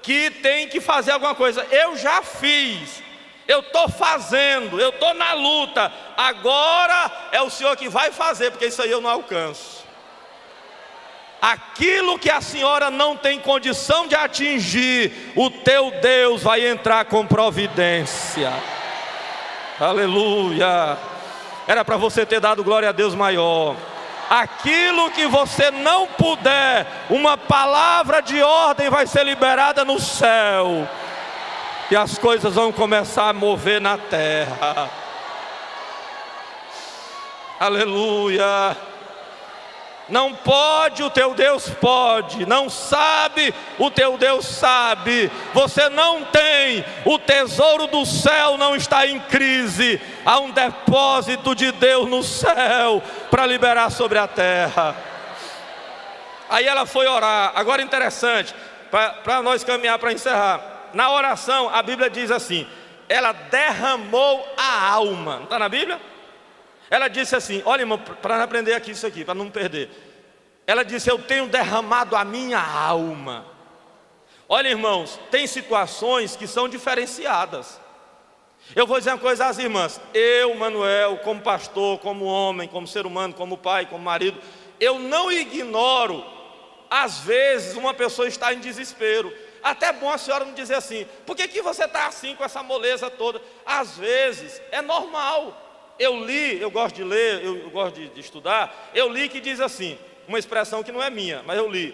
que tem que fazer alguma coisa. Eu já fiz, eu estou fazendo, eu estou na luta. Agora é o Senhor que vai fazer, porque isso aí eu não alcanço. Aquilo que a senhora não tem condição de atingir, o teu Deus vai entrar com providência. Aleluia. Era para você ter dado glória a Deus maior. Aquilo que você não puder, uma palavra de ordem vai ser liberada no céu, e as coisas vão começar a mover na terra. Aleluia. Não pode, o teu Deus pode. Não sabe, o teu Deus sabe. Você não tem, o tesouro do céu não está em crise. Há um depósito de Deus no céu para liberar sobre a terra. Aí ela foi orar. Agora interessante, para nós caminhar para encerrar. Na oração a Bíblia diz assim: ela derramou a alma. Não está na Bíblia? Ela disse assim, olha irmão, para aprender aqui isso aqui, para não perder. Ela disse, eu tenho derramado a minha alma. Olha irmãos, tem situações que são diferenciadas. Eu vou dizer uma coisa às irmãs. Eu, Manuel, como pastor, como homem, como ser humano, como pai, como marido, eu não ignoro, às vezes, uma pessoa está em desespero. Até é bom a senhora não dizer assim, por que você está assim com essa moleza toda? Às vezes, é normal. Eu li, eu gosto de ler, eu gosto de estudar. Eu li que diz assim, uma expressão que não é minha, mas eu li: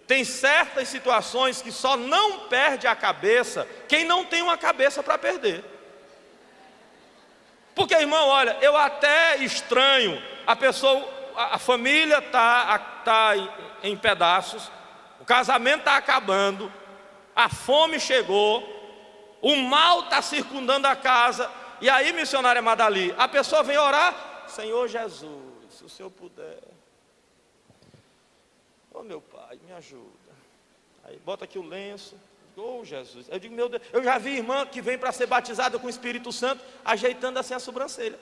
tem certas situações que só não perde a cabeça quem não tem uma cabeça para perder. Porque irmão, olha, eu até estranho, a pessoa, a família está em pedaços, o casamento está acabando, a fome chegou, o mal está circundando a casa. E aí, missionária Madali, a pessoa vem orar, Senhor Jesus, se o Senhor puder, ô meu Pai, me ajuda. Aí bota aqui o lenço, ô Jesus. Eu digo, meu Deus, eu já vi irmã que vem para ser batizada com o Espírito Santo, ajeitando assim a sobrancelha.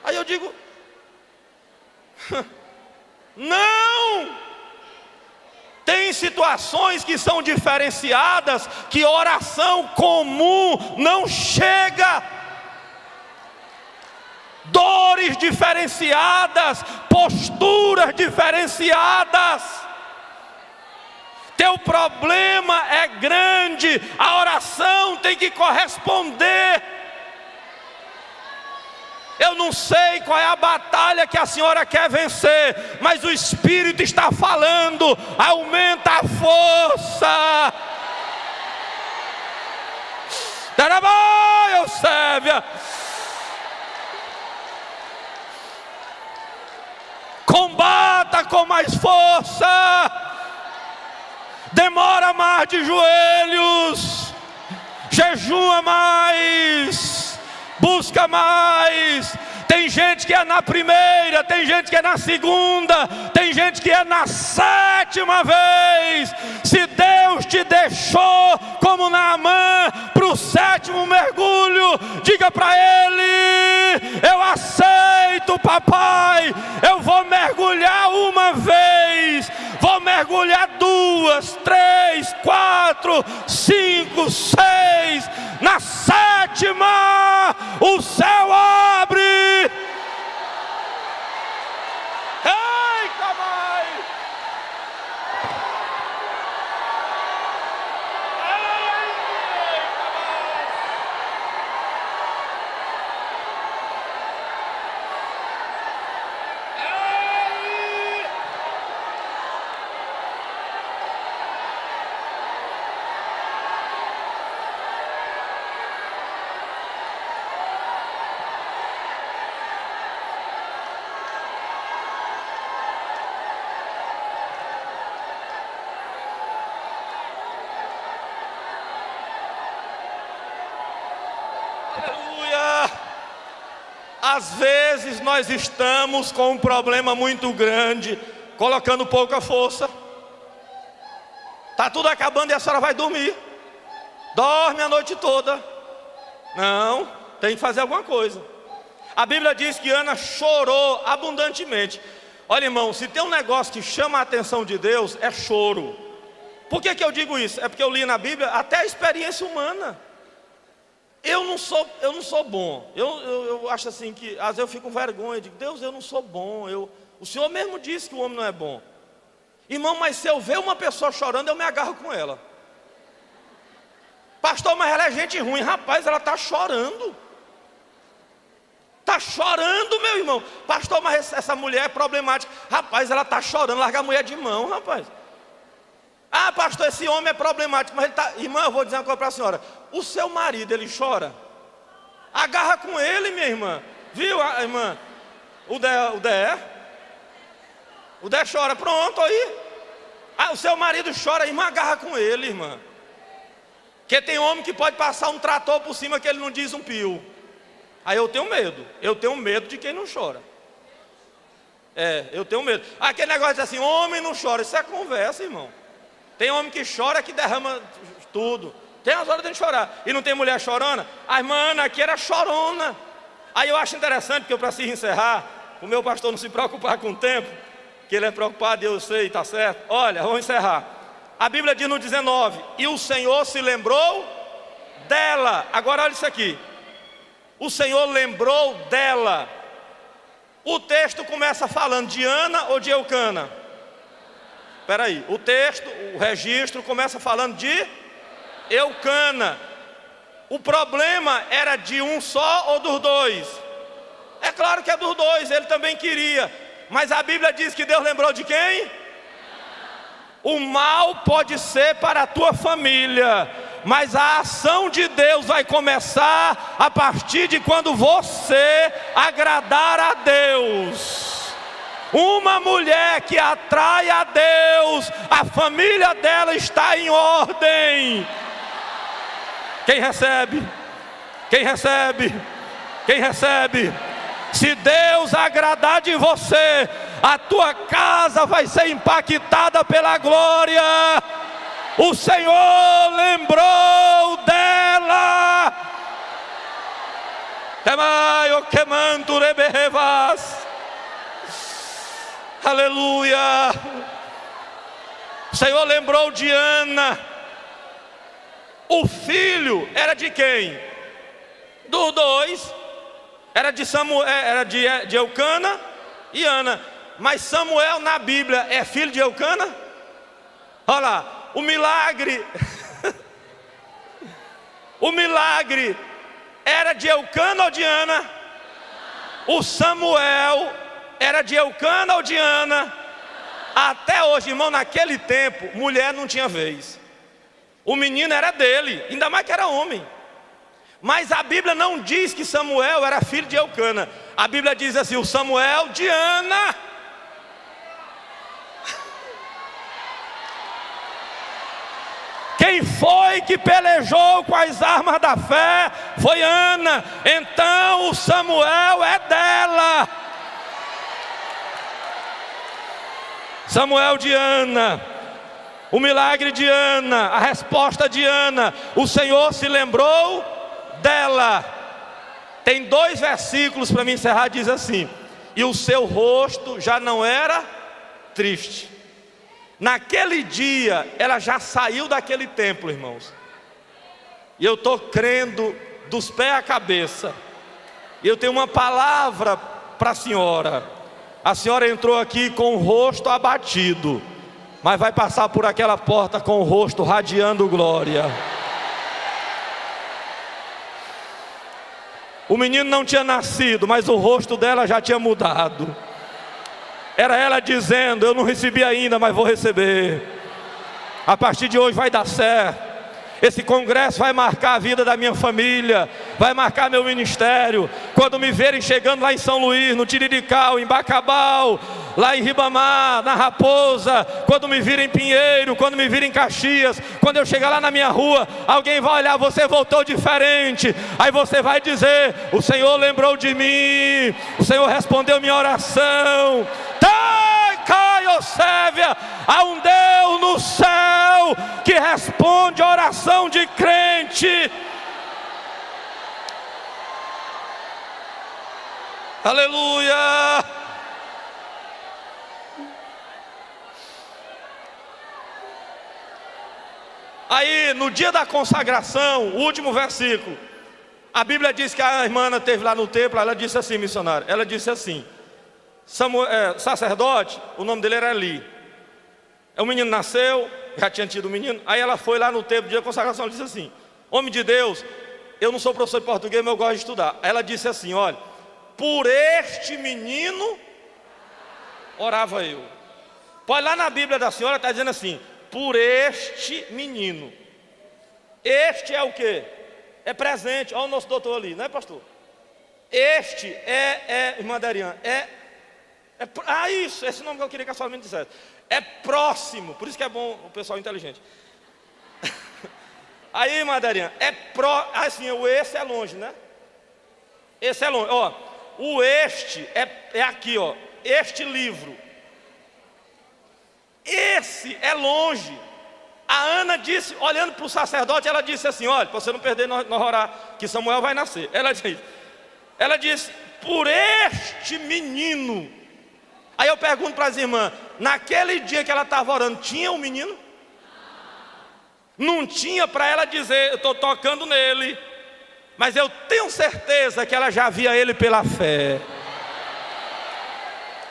Aí eu digo, não! Tem situações que são diferenciadas, que oração comum não chega. Dores diferenciadas, posturas diferenciadas. Teu problema é grande, a oração tem que corresponder. Eu não sei qual é a batalha que a senhora quer vencer, mas o Espírito está falando, aumenta a força. Darabá, Eusébia. Combata com mais força. Demora mais de joelhos. Jejua mais. Busca mais. Tem gente que é na primeira, tem gente que é na segunda, tem gente que é na sétima vez. Se Deus te deixou como Naamã para o sétimo mergulho, diga para Ele: eu aceito, papai. Eu vou mergulhar uma vez, vou mergulhar 2, 3, 4, 5, 6. Na sétima, o céu abre. Eita, mãe! Aleluia! Às vezes nós estamos com um problema muito grande, colocando pouca força. Está tudo acabando e a senhora vai dormir. Dorme a noite toda. Não, tem que fazer alguma coisa. A Bíblia diz que Ana chorou abundantemente. Olha, irmão, se tem um negócio que chama a atenção de Deus, é choro. Por que eu digo isso? É porque eu li na Bíblia até a experiência humana. Eu não sou bom. Eu acho assim que às vezes eu fico com vergonha. Eu digo, Deus, eu não sou bom. O Senhor mesmo disse que o homem não é bom. Irmão, mas se eu ver uma pessoa chorando, eu me agarro com ela. Pastor, mas ela é gente ruim. Rapaz, ela está chorando. Está chorando, meu irmão. Pastor, mas essa mulher é problemática. Rapaz, ela está chorando. Larga a mulher de mão, rapaz. Ah, pastor, esse homem é problemático. Mas ele está... Irmã, eu vou dizer uma coisa para a senhora. O seu marido, ele chora? Agarra com ele, minha irmã. Viu, irmã? O Dé chora, pronto, aí. Ah, o seu marido chora, irmã, agarra com ele, irmã. Porque tem homem que pode passar um trator por cima que ele não diz um pio. Aí eu tenho medo de quem não chora. Eu tenho medo. Aquele negócio de assim, homem não chora, isso é conversa, irmão. Tem homem que chora que derrama tudo. Tem as horas de chorar. E não tem mulher chorona? A irmã Ana aqui era chorona. Aí eu acho interessante, porque eu preciso encerrar, o meu pastor não se preocupar com o tempo, que ele é preocupado e eu sei, está certo? Olha, vamos encerrar. A Bíblia diz no 19, e o Senhor se lembrou dela. Agora olha isso aqui. O Senhor lembrou dela. O texto começa falando de Ana ou de Eucana? Espera aí, o registro começa falando de Eucana. O problema era de um só ou dos dois? É claro que é dos dois, ele também queria. Mas a Bíblia diz que Deus lembrou de quem? O mal pode ser para a tua família, mas a ação de Deus vai começar a partir de quando você agradar a Deus. Uma mulher que atrai a Deus, a família dela está em ordem. Quem recebe? Quem recebe? Quem recebe? Se Deus agradar de você, a tua casa vai ser impactada pela glória. O Senhor lembrou dela. Aleluia. O Senhor lembrou de Ana. O filho era de quem? Dos dois. Era de Samuel, era de Eucana e Ana. Mas Samuel na Bíblia é filho de Eucana? Olha lá, o milagre. O milagre era de Eucana ou de Ana? O Samuel era de Eucana ou de Ana? Até hoje, irmão, naquele tempo, mulher não tinha vez. O menino era dele, ainda mais que era homem. Mas a Bíblia não diz que Samuel era filho de Eucana. A Bíblia diz assim, o Samuel de Ana. Quem foi que pelejou com as armas da fé? Foi Ana. Então o Samuel é dela. Samuel de Ana. O milagre de Ana, a resposta de Ana. O Senhor se lembrou dela. Tem 2 versículos para me encerrar, diz assim: e o seu rosto já não era triste. Naquele dia ela já saiu daquele templo, irmãos. E eu estou crendo dos pés à cabeça. E eu tenho uma palavra para a senhora. A senhora entrou aqui com o rosto abatido, mas vai passar por aquela porta com o rosto radiando glória. O menino não tinha nascido, mas o rosto dela já tinha mudado. Era ela dizendo, eu não recebi ainda, mas vou receber. A partir de hoje vai dar certo. Esse congresso vai marcar a vida da minha família, vai marcar meu ministério. Quando me verem chegando lá em São Luís, no Tiriricau, em Bacabal, lá em Ribamar, na Raposa, quando me vir em Pinheiro, quando me vir em Caxias, quando eu chegar lá na minha rua, alguém vai olhar, você voltou diferente. Aí você vai dizer: o Senhor lembrou de mim, o Senhor respondeu minha oração. Caiocévia, há um Deus no céu que responde a oração de crente. Aleluia. Aí no dia da consagração, o último versículo, a Bíblia diz que a irmã esteve lá no templo. Ela disse assim, missionária, ela disse assim: sacerdote, o nome dele era Eli. O menino nasceu, já tinha tido o menino. Aí ela foi lá no templo, no dia da consagração, ela disse assim: homem de Deus, eu não sou professor de português, mas eu gosto de estudar. Aí ela disse assim: olha, por este menino orava eu. Pode lá na Bíblia da senhora, está dizendo assim: por este menino. Este é o quê? É presente. Olha o nosso doutor ali, não é, pastor? Este irmã Dariana, isso, esse nome que eu queria que a sua mãe dissesse. É próximo, por isso que é bom o pessoal inteligente. Aí, irmã Dariana, assim, o esse é longe, né? Esse é longe, ó. O este é aqui, ó. Este livro. Esse é longe. A Ana disse, olhando para o sacerdote, ela disse assim: olha, para você não perder no orar, que Samuel vai nascer. Ela disse, por este menino. Aí eu pergunto para as irmãs: naquele dia que ela estava orando, tinha um menino? Não tinha para ela dizer: eu estou tocando nele. Mas eu tenho certeza que ela já via ele pela fé.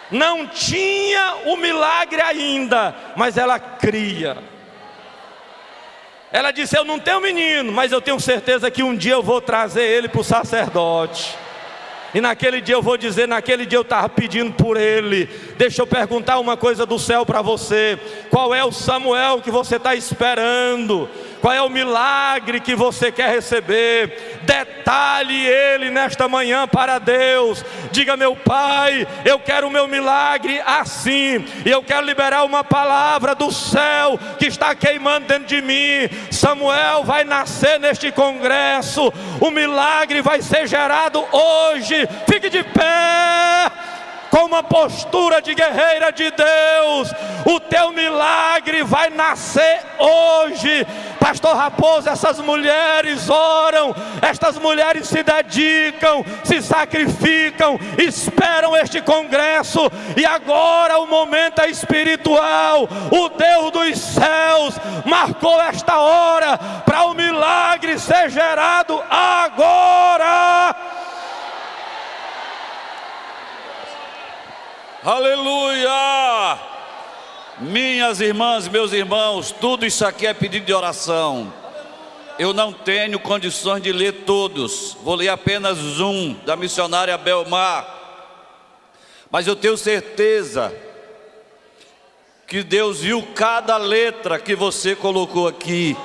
Não tinha o milagre ainda, mas ela cria. Ela disse: eu não tenho menino, mas eu tenho certeza que um dia eu vou trazer ele para o sacerdote. E naquele dia eu vou dizer: naquele dia eu estava pedindo por ele. Deixa eu perguntar uma coisa do céu para você: qual é o Samuel que você está esperando? Qual é o milagre que você quer receber? Detalhe ele nesta manhã para Deus. Diga: meu Pai, eu quero o meu milagre assim. E eu quero liberar uma palavra do céu que está queimando dentro de mim. Samuel vai nascer neste congresso. O milagre vai ser gerado hoje. Fique de pé, com uma postura de guerreira de Deus. O teu milagre vai nascer hoje. Pastor Raposo, essas mulheres oram, estas mulheres se dedicam, se sacrificam, esperam este congresso. E agora o momento é espiritual. O Deus dos céus marcou esta hora para o milagre ser gerado agora. Aleluia! Minhas irmãs, meus irmãos, tudo isso aqui é pedido de oração. Eu não tenho condições de ler todos, vou ler apenas um, da missionária Belmar. Mas eu tenho certeza que Deus viu cada letra que você colocou aqui.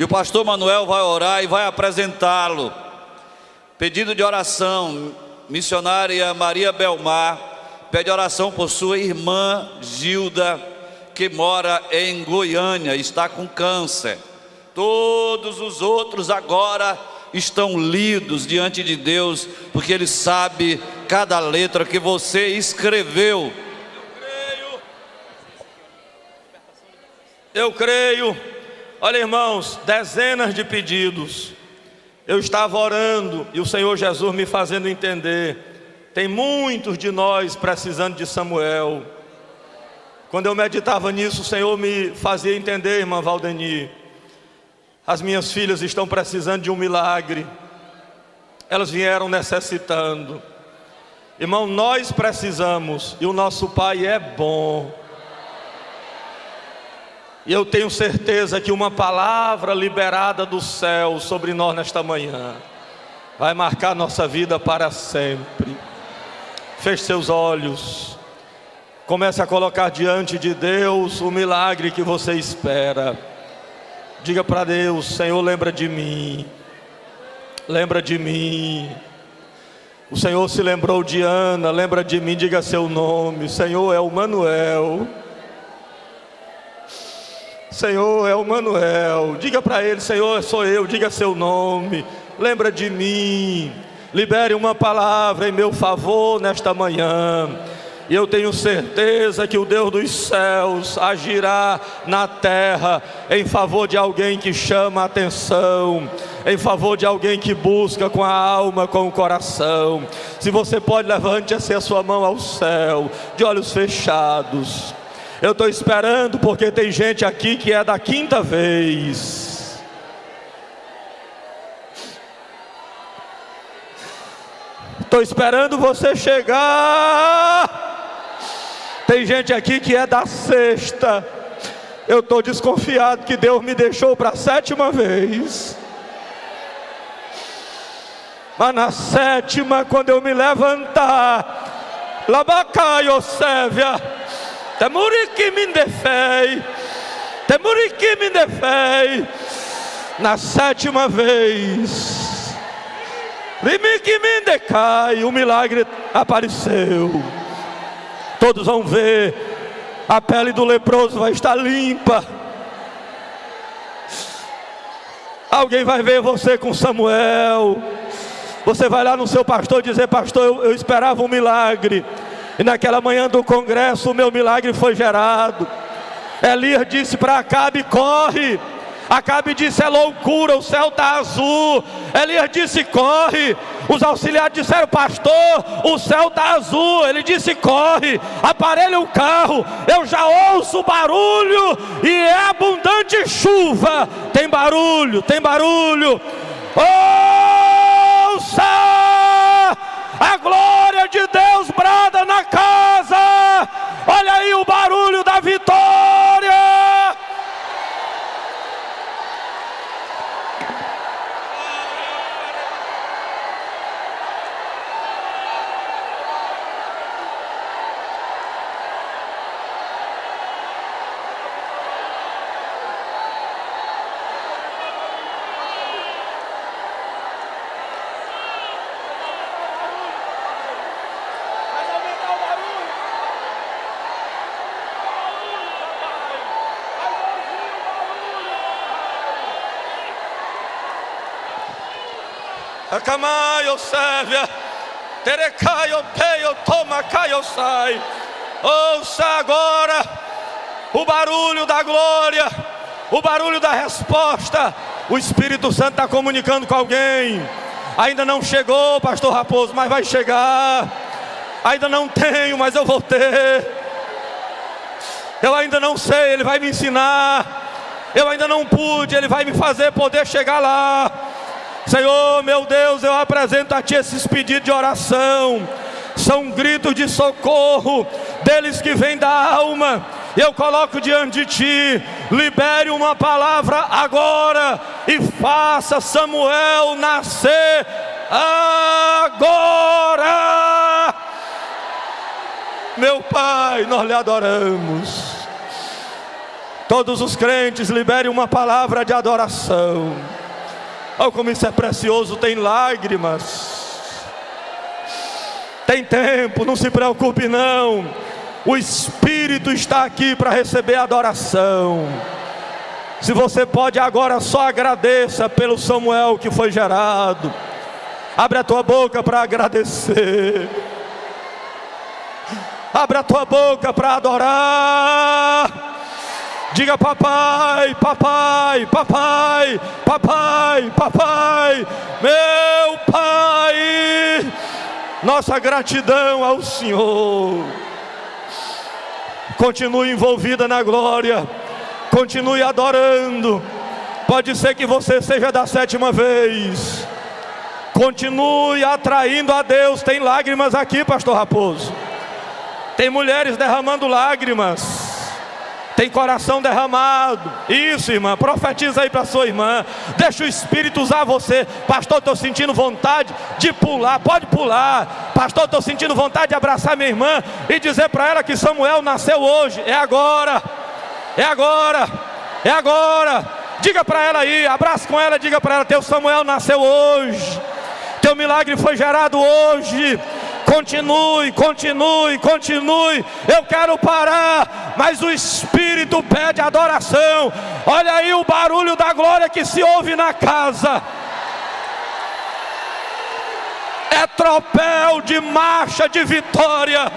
E o pastor Manuel vai orar e vai apresentá-lo. Pedido de oração, missionária Maria Belmar pede oração por sua irmã Gilda, que mora em Goiânia, está com câncer. Todos os outros agora estão lidos diante de Deus, porque Ele sabe cada letra que você escreveu. Eu creio. Olha, irmãos, dezenas de pedidos. Eu estava orando e o Senhor Jesus me fazendo entender: tem muitos de nós precisando de Samuel. Quando eu meditava nisso, o Senhor me fazia entender, irmã Valdeni, as minhas filhas estão precisando de um milagre. Elas vieram necessitando. Irmão, nós precisamos, e o nosso Pai é bom. E eu tenho certeza que uma palavra liberada do céu sobre nós nesta manhã vai marcar nossa vida para sempre. Feche seus olhos. Comece a colocar diante de Deus o milagre que você espera. Diga para Deus: Senhor, lembra de mim. Lembra de mim. O Senhor se lembrou de Ana, lembra de mim, diga seu nome. Senhor, é o Manuel. Senhor, é o Manuel. Diga para ele: Senhor, sou eu, diga seu nome. Lembra de mim. Libere uma palavra em meu favor nesta manhã. E eu tenho certeza que o Deus dos céus agirá na terra em favor de alguém que chama a atenção, em favor de alguém que busca com a alma, com o coração. Se você pode, levante assim a sua mão ao céu, de olhos fechados. Eu estou esperando porque tem gente aqui que é da quinta vez. Estou esperando você chegar. Tem gente aqui que é da sexta. Eu estou desconfiado que Deus me deixou para a sétima vez. Mas na sétima, quando eu me levantar, Labacaio Sévia, Temurique me defei, Temurique me defei. Na sétima vez, Rimique me decai, o milagre apareceu. Todos vão ver, a pele do leproso vai estar limpa. Alguém vai ver você com Samuel. Você vai lá no seu pastor dizer: pastor, eu esperava um milagre, e naquela manhã do congresso o meu milagre foi gerado. Elias disse para Acabe: corre. Acabe disse: é loucura, o céu está azul. Elias disse: corre. Os auxiliares disseram: pastor, o céu está azul. Ele disse: corre, aparelha o carro, eu já ouço barulho e é abundante chuva. Tem barulho, tem barulho. Ouça! A glória de Deus brada na casa. Olha aí o barulho da vitória. Acamaio Sévia, Terecaio Peio, Tomacaio Sai. Ouça agora o barulho da glória, o barulho da resposta. O Espírito Santo está comunicando com alguém. Ainda não chegou, pastor Raposo, mas vai chegar. Ainda não tenho, mas eu vou ter. Eu ainda não sei, Ele vai me ensinar. Eu ainda não pude, Ele vai me fazer poder chegar lá. Senhor, meu Deus, eu apresento a Ti esses pedidos de oração. São gritos de socorro deles que vêm da alma. Eu coloco diante de Ti. Libere uma palavra agora e faça Samuel nascer agora. Meu Pai, nós lhe adoramos. Todos os crentes, libere uma palavra de adoração. Oh, como isso é precioso. Tem lágrimas, tem tempo, não se preocupe não. O Espírito está aqui para receber adoração. Se você pode agora, só agradeça pelo Samuel que foi gerado. Abre a tua boca para agradecer. Abre a tua boca para adorar. Diga: papai, papai, papai, papai, papai, meu Pai. Nossa gratidão ao Senhor. Continue envolvida na glória. Continue adorando. Pode ser que você seja da sétima vez. Continue atraindo a Deus. Tem lágrimas aqui, pastor Raposo. Tem mulheres derramando lágrimas. Tem coração derramado. Isso, irmã, profetiza aí para sua irmã. Deixa o Espírito usar você. Pastor, estou sentindo vontade de pular. Pode pular. Pastor, estou sentindo vontade de abraçar minha irmã e dizer para ela que Samuel nasceu hoje. É agora. É agora. É agora. Diga para ela aí, abraça com ela, diga para ela: teu Samuel nasceu hoje. Teu milagre foi gerado hoje. Continue, continue, continue. Eu quero parar, mas o Espírito pede adoração. Olha aí o barulho da glória que se ouve na casa. É tropel de marcha de vitória.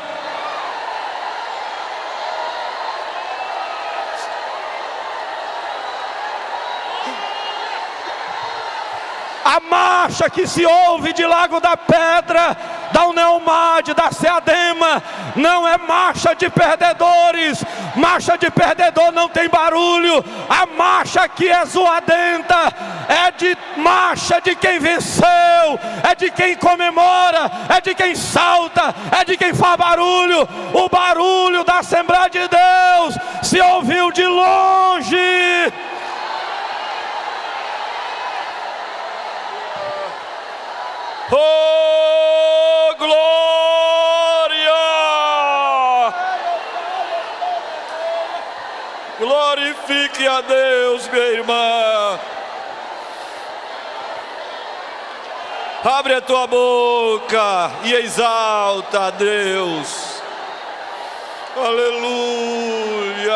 A marcha que se ouve de Lago da Pedra, da Uneomade, da Ceadema, não é marcha de perdedores. Marcha de perdedor não tem barulho. A marcha aqui é zoadenta, é de marcha de quem venceu, é de quem comemora, é de quem salta, é de quem faz barulho. O barulho da Assembleia de Deus se ouviu de longe. Oh, glória! Glorifique a Deus, minha irmã. Abre a tua boca e exalta a Deus. Aleluia!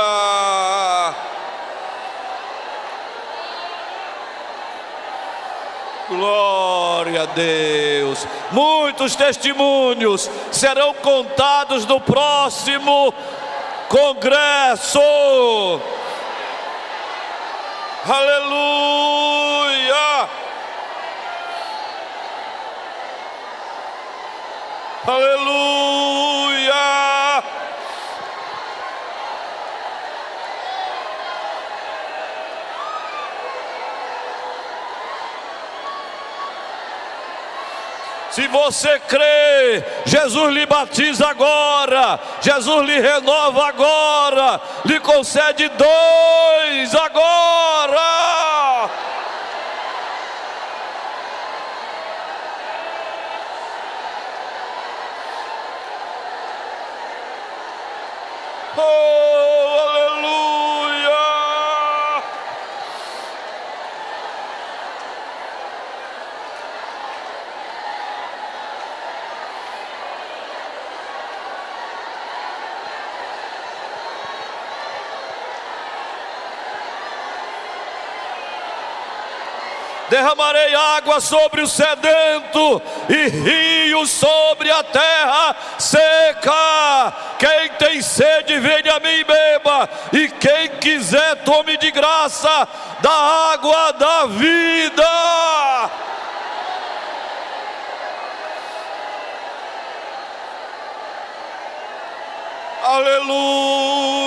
Glória a Deus. Muitos testemunhos serão contados no próximo congresso. Aleluia. Aleluia. Se você crê, Jesus lhe batiza agora, Jesus lhe renova agora, lhe concede 2 agora. Oh, aleluia. Derramarei água sobre o sedento e rios sobre a terra seca. Quem tem sede, venha a mim e beba, e quem quiser, tome de graça da água da vida. Aleluia.